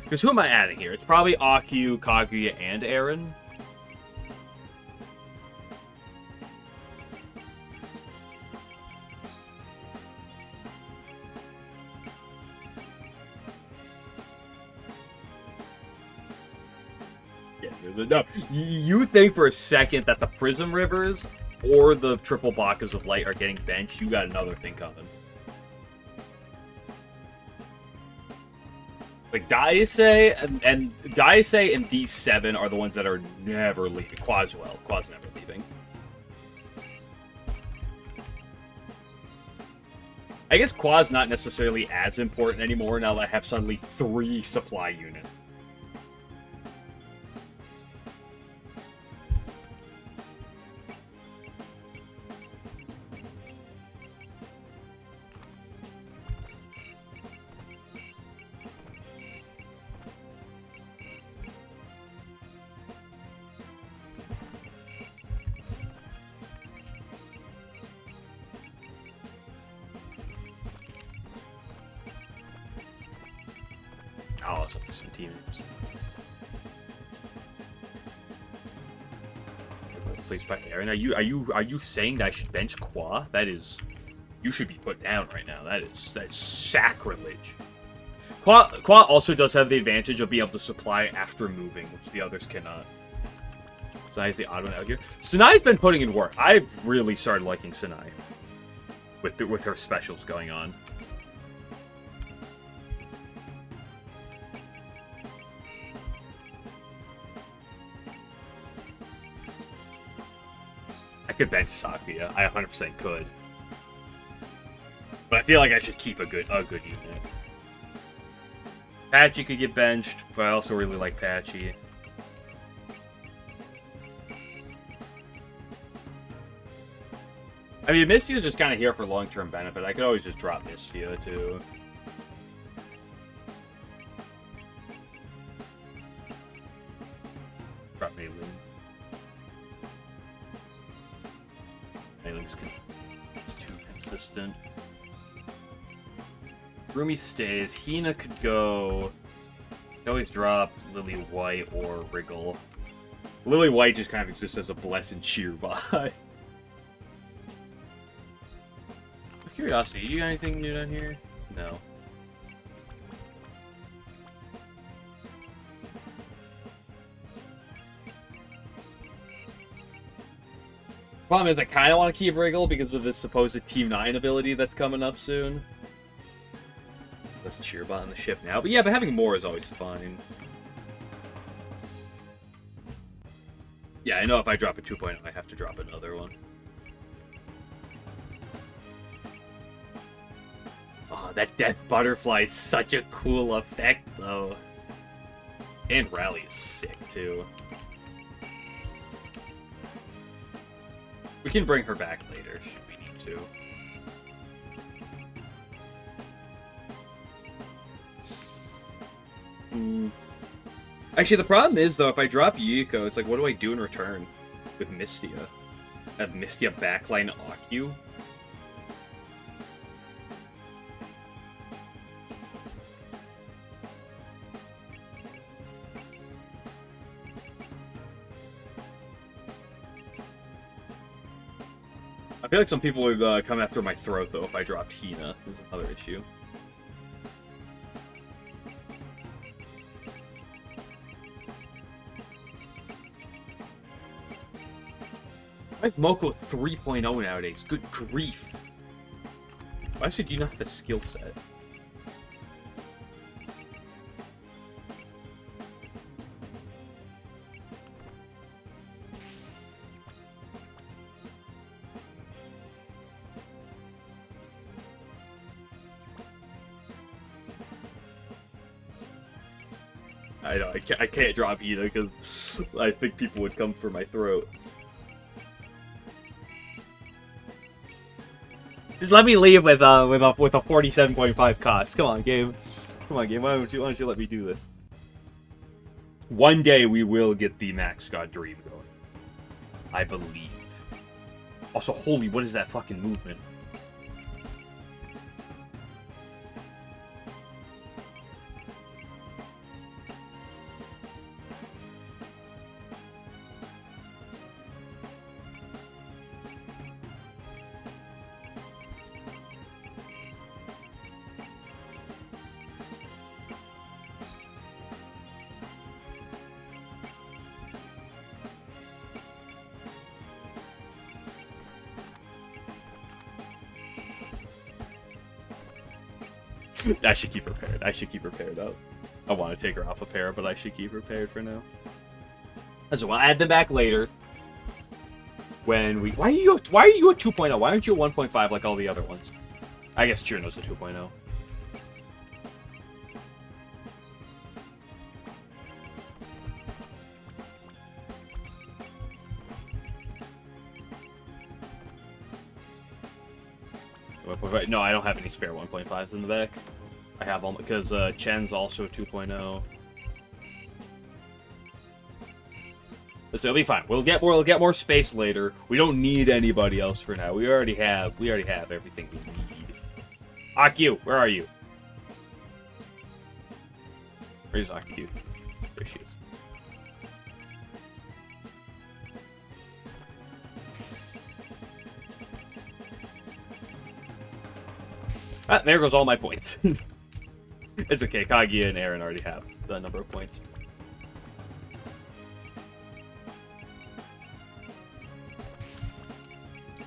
Because who am I adding here? It's probably Aku, Kaguya, and Eren. But no, you think for a second that the Prism Rivers or the Triple Bakas of Light are getting benched, you got another thing coming. Like, Daisei and Daisei and these 7 are the ones that are never leaving. Quaz never leaving. I guess Quaz not necessarily as important anymore now that I have suddenly 3 supply units. Oh, let's look for some team names. Placed by Aaron. Are you saying that I should bench Qua? That is, you should be put down right now. That's sacrilege. Qua also does have the advantage of being able to supply after moving, which the others cannot. Sanai's the odd one out here. Sanai's been putting in work. I've really started liking Sanai with her specials going on. I could bench Sakuya. I 100% could. But I feel like I should keep a good unit. Patchy could get benched, but I also really like Patchy. I mean, Mystia's just kind of here for long-term benefit. I could always just drop Mystia, too. Drop Maiden. Maiden's too consistent. Rumi stays. Hina could go... Could always drop Lily White or Wriggle. Lily White just kind of exists as a blessed cheerby. Curiosity, you got anything new down here? No. Problem is, I kind of want to keep Wriggle because of this supposed Team 9 ability that's coming up soon. Let's cheerbot on the ship now. But yeah, but having more is always fine. Yeah, I know if I drop a 2.0, I have to drop another one. Oh, that Death Butterfly is such a cool effect, though. And Rally is sick, too. We can bring her back later, should we need to. Actually, the problem is, though, if I drop Yuko, it's like, what do I do in return with Mystia? Have Mystia backline Aku? I feel like some people would come after my throat, though, if I dropped Hina. Is another issue. I have Moko 3.0 nowadays. Good grief. Why should you not have a skill set? I know, I can't drop Hina because I think people would come for my throat. Just let me leave with a 47.5 cost. Come on, game. Come on, game. Why don't you let me do this? One day we will get the Max God Dream going. I believe. Also, holy, what is that fucking movement? I should keep her paired. I should keep her paired up. I want to take her off a pair, but I should keep her paired for now. So we'll add them back later. When we... Why are you at 2.0? Why aren't you at 1.5 like all the other ones? I guess Chirno's a 2.0. No, I don't have any spare 1.5s in the back. I have all because Chen's also a 2.0. So it'll be fine. We'll get more space later. We don't need anybody else for now. We already have everything we need. Akyu, where are you? Where's Akyu? There she is. Ah, there goes all my points. It's okay. Kaguya and Aaron already have the number of points.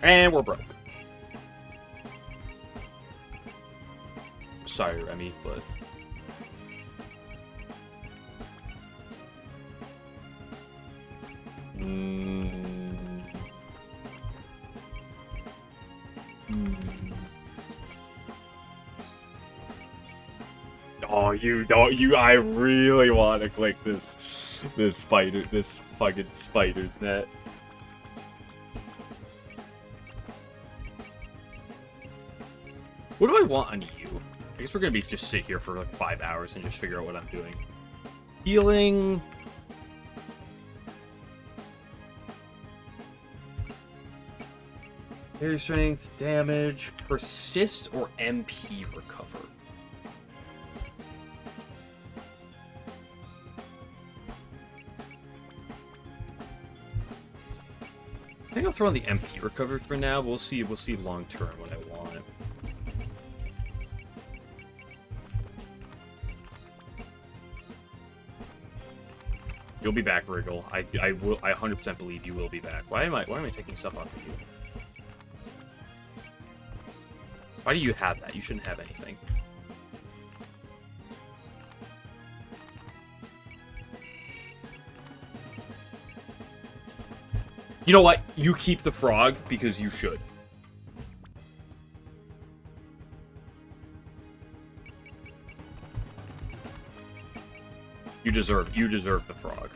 And we're broke. Sorry, Remy, but... Oh, you don't. I really want to click this fucking spider's net. What do I want on you? I guess we're gonna just sit here for like 5 hours and just figure out what I'm doing. Healing. Air strength, damage, persist, or MP recover. I think I'll throw on the MP recovery for now. We'll see long term what I want. You'll be back, Wriggle. I 100% believe you will be back. Why am I taking stuff off of you? Why do you have that? You shouldn't have anything. You know what? You keep the frog because you should. You deserve the frog.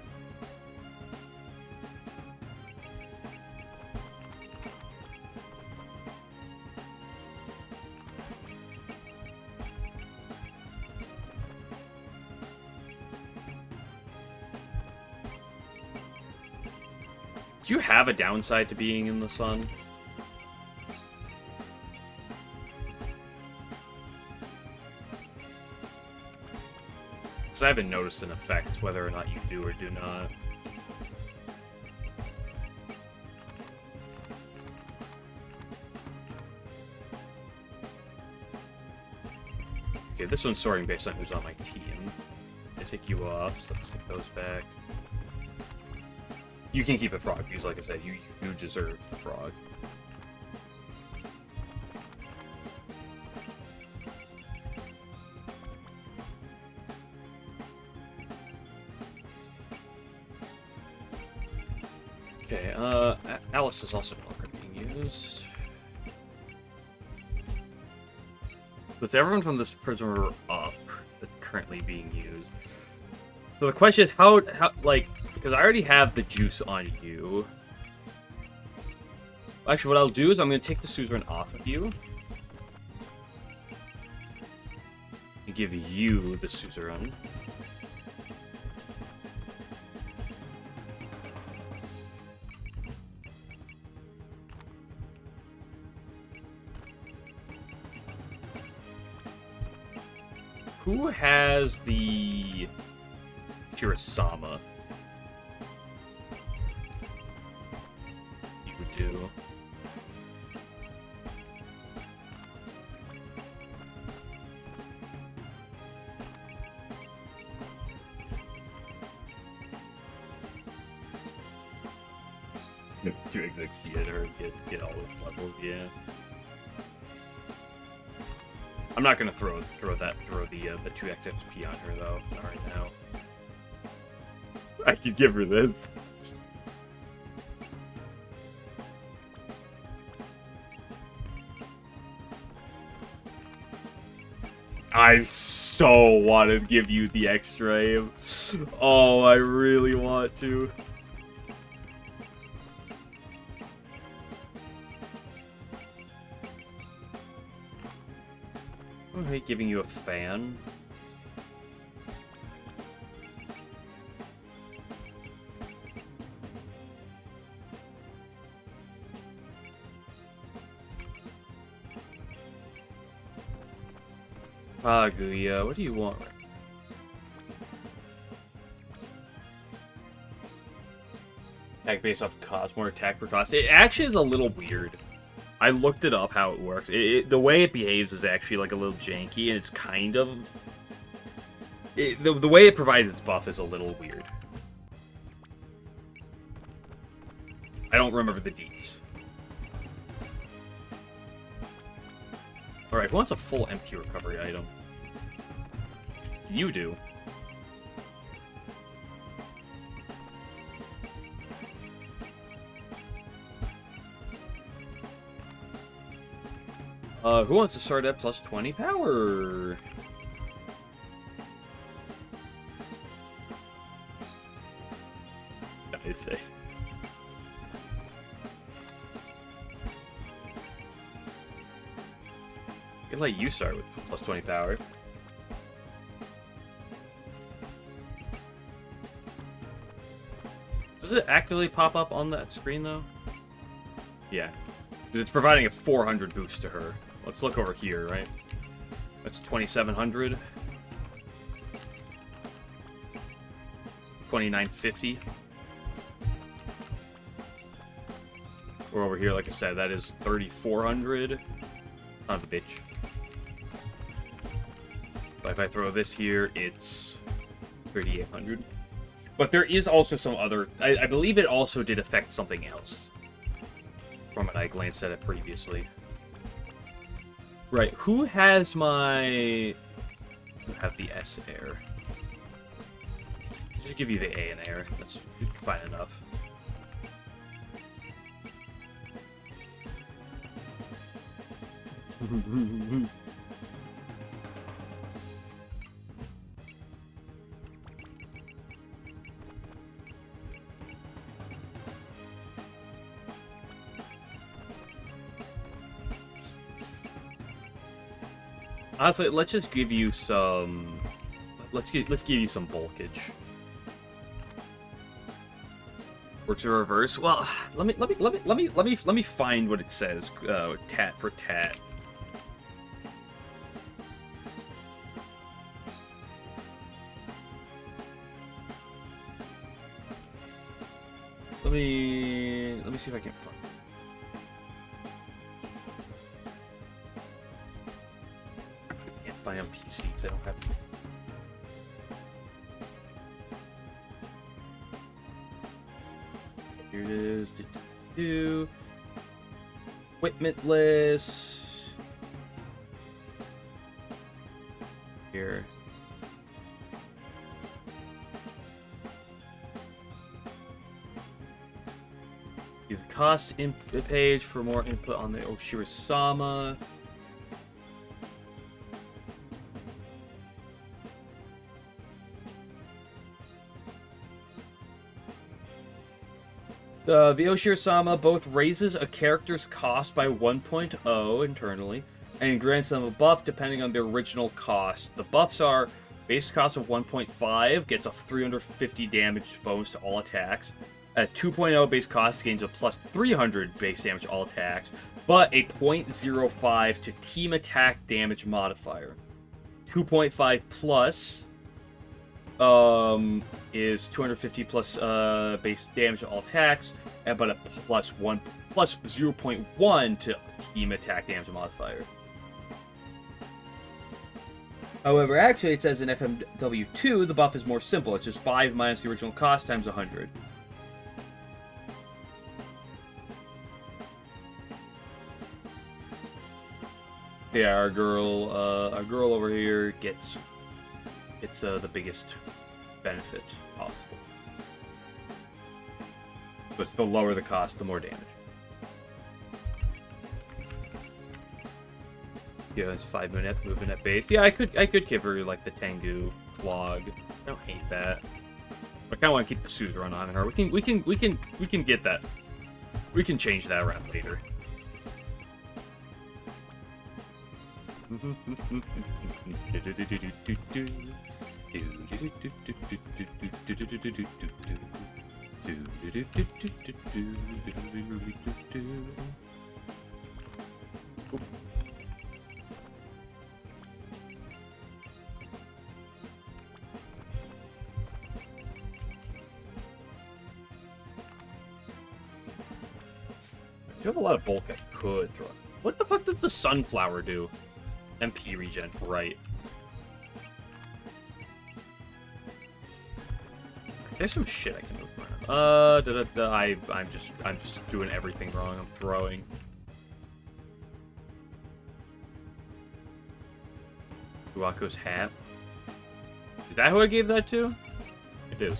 Do you have a downside to being in the sun? Because I haven't noticed an effect, whether or not you do or do not. Okay, this one's sorting based on who's on my team. I take you off, so let's take those back. You can keep a frog, because like I said, you deserve the frog. Okay, Alice is also no longer being used. Let's everyone from this prisoner up that's currently being used. So the question is how like, because I already have the juice on you. Actually, what I'll do is I'm going to take the suzerain off of you. And give you the suzerain. Who has the Shirasama? You do. Do XP at her, get all those levels, yeah. I'm not gonna throw the 2x XP on her though. Not right now. I could give her this. I so want to give you the extra aim. Oh, I really want to. Okay, giving you a fan. Kaguya, what do you want? Attack based off cost, more attack per cost. It actually is a little weird. I looked it up how it works. The way it behaves is actually like a little janky, and it's kind of... the way it provides its buff is a little weird. I don't remember the deets. Alright, who wants a full MP recovery item? You do. Who wants to start at plus 20 power? I say. I can let you start with plus 20 power. Does it actively pop up on that screen, though? Yeah. Because it's providing a 400 boost to her. Let's look over here, right? That's 2,700. 2,950. Or over here, like I said, that is 3,400. Son of a bitch. But if I throw this here, it's 3,800. But there is also some other... I believe it also did affect something else. From what I glanced at it previously. Right, who has my... Who have the S air? Just give you the A and air. That's fine enough. Honestly, let's just give you some. Let's give you some bulkage. Works in reverse. Well, let me find what it says. Tat for tat. Let me see if I can find. Buy on PC because I don't have to. Here it is. Equipment list. Here. Use the cost input page for more input on the Oshiro-sama. The Oshiro-sama both raises a character's cost by 1.0 internally, and grants them a buff depending on their original cost. The buffs are base cost of 1.5 gets a 350 damage bonus to all attacks. At 2.0 base cost gains a plus 300 base damage to all attacks, but a 0.05 to team attack damage modifier. 2.5 plus is 250 plus base damage to all attacks, but a plus 0.1 to team attack damage modifier. However, actually, it says in FMW2 the buff is more simple. It's just 5 minus the original cost times 100. Yeah, our girl over here gets the biggest benefit possible. But the lower the cost, the more damage. Yeah, it's 5-minute movement at base. Yeah, I could give her like the Tengu log. I don't hate that. I kind of want to keep the suzerain on her. We can get that. We can change that around later. You have a lot of bulk I could throw. What the fuck does the sunflower do? MP regen, right. There's some shit I can move around. I'm just doing everything wrong. I'm throwing. Uako's hat. Is that who I gave that to? It is.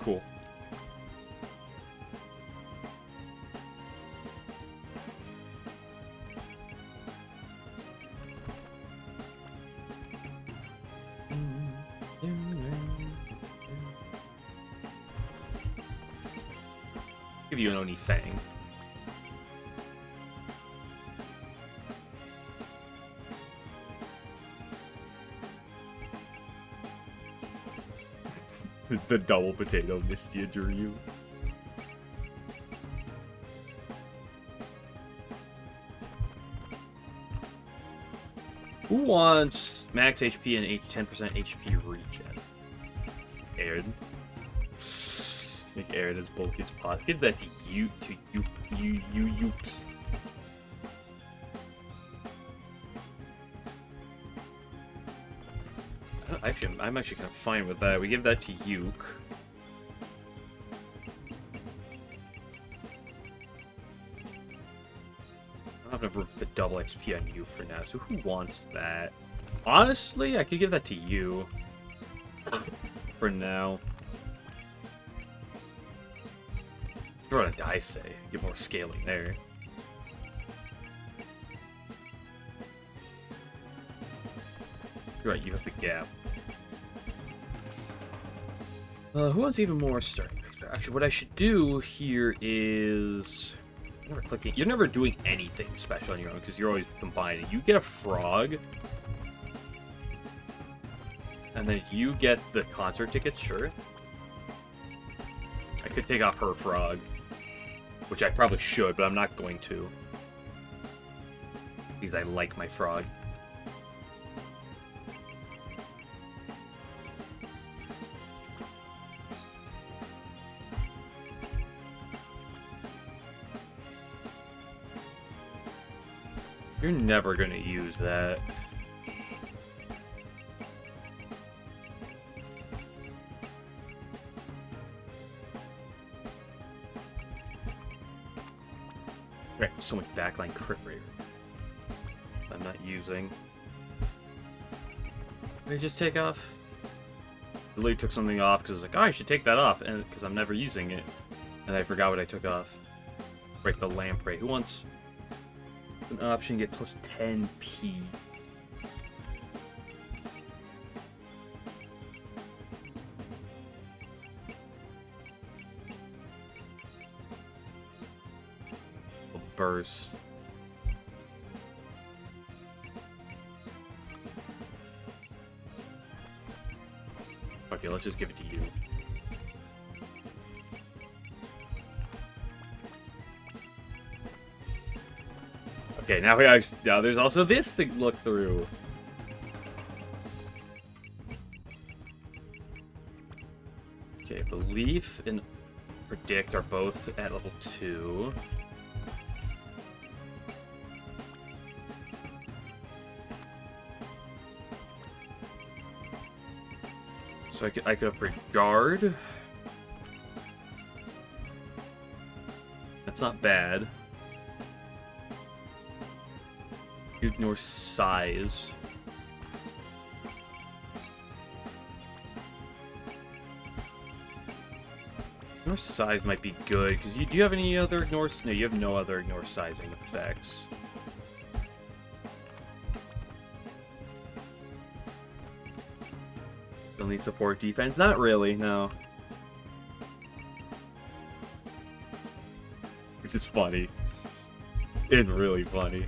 Cool. Give you an Oni Fang. The double potato Mistia Drew. Who wants max HP and 10% HP regen? Aaron. Make Aaron as bulky as possible. Give that to you, Yukes. Actually, I'm actually kind of fine with that. We give that to Yuke. I'm gonna put the double XP on you for now. So who wants that? Honestly, I could give that to you for now. Throw in a Daisei. Get more scaling there. You're right, you have the gap. Who wants even more starting picks? Actually, what I should do here is... Never clicking. You're never doing anything special on your own because you're always combining. You get a frog. And then you get the concert tickets, sure. I could take off her frog. Which I probably should, but I'm not going to. Because I like my frog. You're never going to use that. Right, so much backline crit rate I'm not using. Did I just take off? I literally took something off because I was like, oh, I should take that off, and because I'm never using it. And I forgot what I took off. Right, the lamprey. Who wants an option to get plus 10p? Burst. Okay, let's just give it to you. Okay, now there's also this to look through. Okay, belief and predict are both at level 2. So I could upgrade guard. That's not bad. You ignore size. Ignore size might be good, because do you have any other ignore... No, you have no other ignore sizing effects. Still need support defense? Not really, no. Which is funny. It's really funny.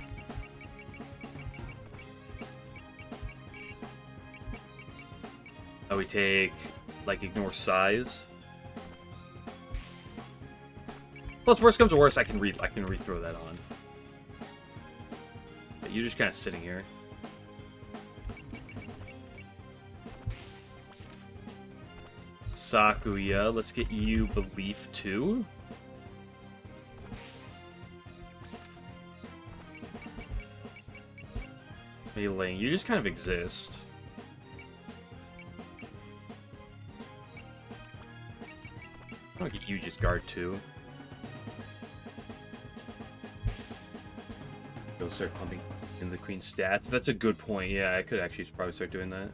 Oh, we take, like, ignore size. Plus, worst comes to worst, I can re-throw that on. But you're just kind of sitting here. Sakuya, let's get you belief too. Hey Ling, you just kind of exist. I'll get you just guard too. Go start pumping in the queen's stats. That's a good point. Yeah, I could actually probably start doing that.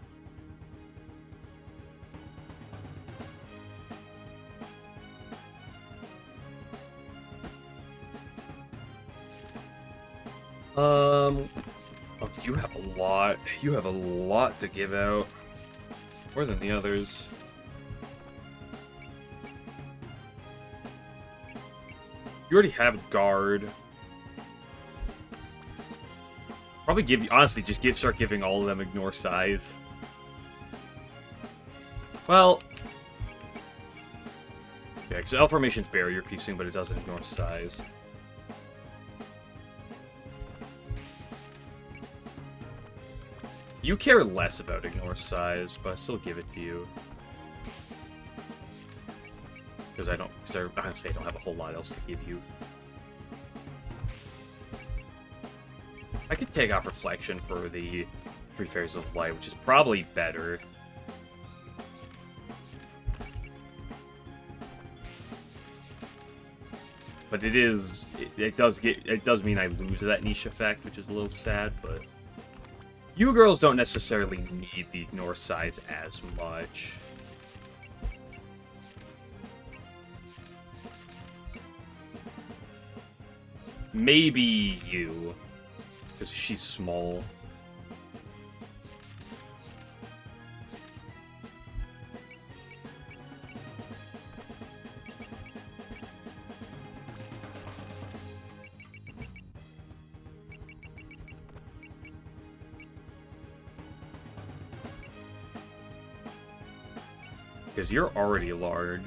Oh, you have a lot. You have a lot to give out. More than the others. You already have guard. Probably honestly, just start giving all of them ignore size. Well, yeah, so L formation's barrier piecing, but it doesn't ignore size. You care less about ignore size, but I still give it to you. Because honestly, I don't have a whole lot else to give you. I could take off reflection for the Three Fairies of Light, which is probably better. But it does mean I lose that niche effect, which is a little sad, but you girls don't necessarily need the ignore size as much. Maybe you, because she's small. Because you're already large.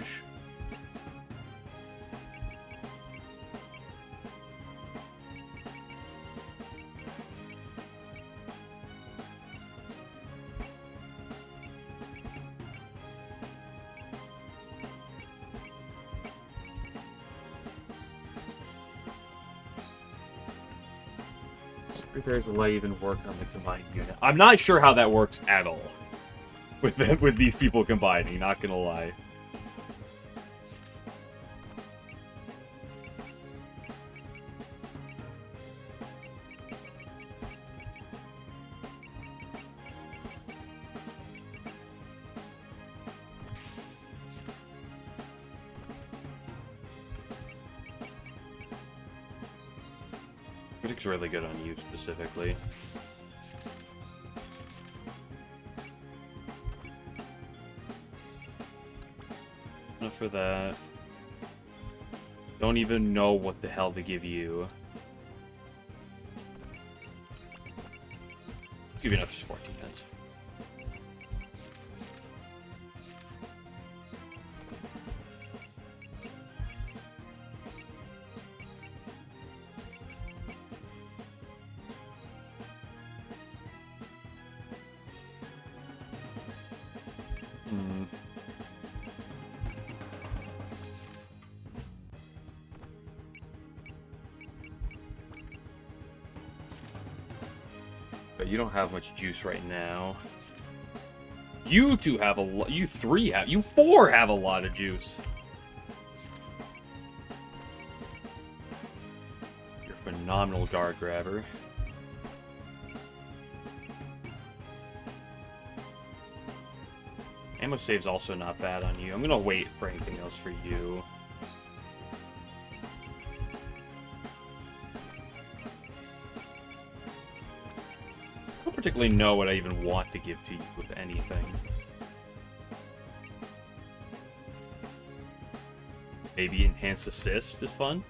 There's a way even work on the combined unit. I'm not sure how that works at all. With these people combining, not gonna lie. Critic's really good on you specifically. Enough for that. Don't even know what the hell to give you. Give you enough support defense. But you don't have much juice right now. You two have a lot. You four have a lot of juice. You're a phenomenal guard grabber. ammo save's also not bad on you. I'm gonna wait for anything else for you. I don't particularly know what I even want to give to you, if anything. Maybe enhanced assist is fun.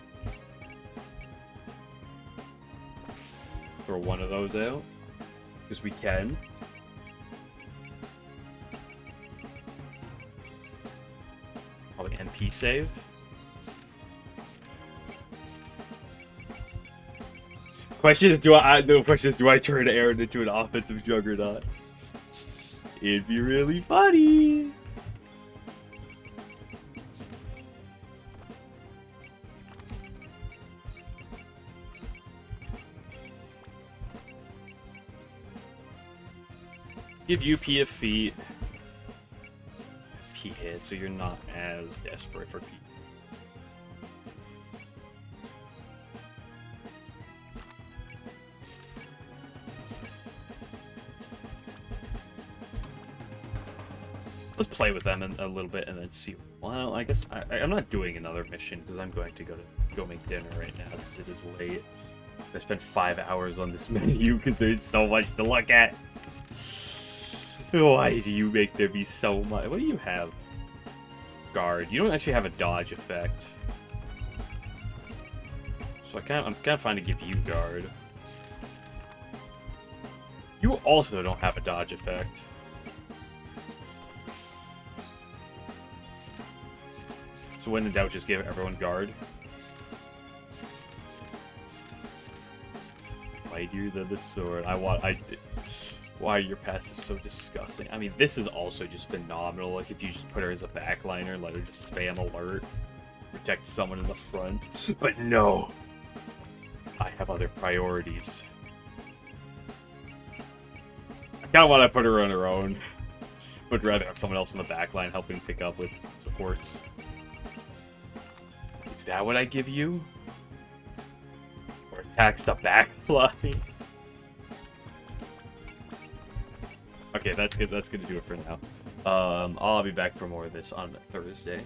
Throw one of those out. Because we can. Probably NP save. Question is, do I turn Aaron into an offensive juggernaut? It'd be really funny. Let's give you P of feet. P hit, so you're not as desperate for P. Let's play with them a little bit and then see. Well, I guess I'm not doing another mission because I'm going to go make dinner right now because it is late. I spent 5 hours on this menu because there's so much to look at. Why do you make there be so much? What do you have? Guard. You don't actually have a dodge effect. So I'm kind of fine to give you guard. You also don't have a dodge effect. So when in doubt, just give everyone guard. Mightier than the sword. Why your pass is so disgusting. I mean, this is also just phenomenal. Like, if you just put her as a backliner, let her just spam alert. Protect someone in the front. But no! I have other priorities. I kind of want to put her on her own. But rather have someone else in the backline helping pick up with supports. Is that what I give you? Or attacks to backfly? Okay, that's good. That's good to do it for now. I'll be back for more of this on Thursday.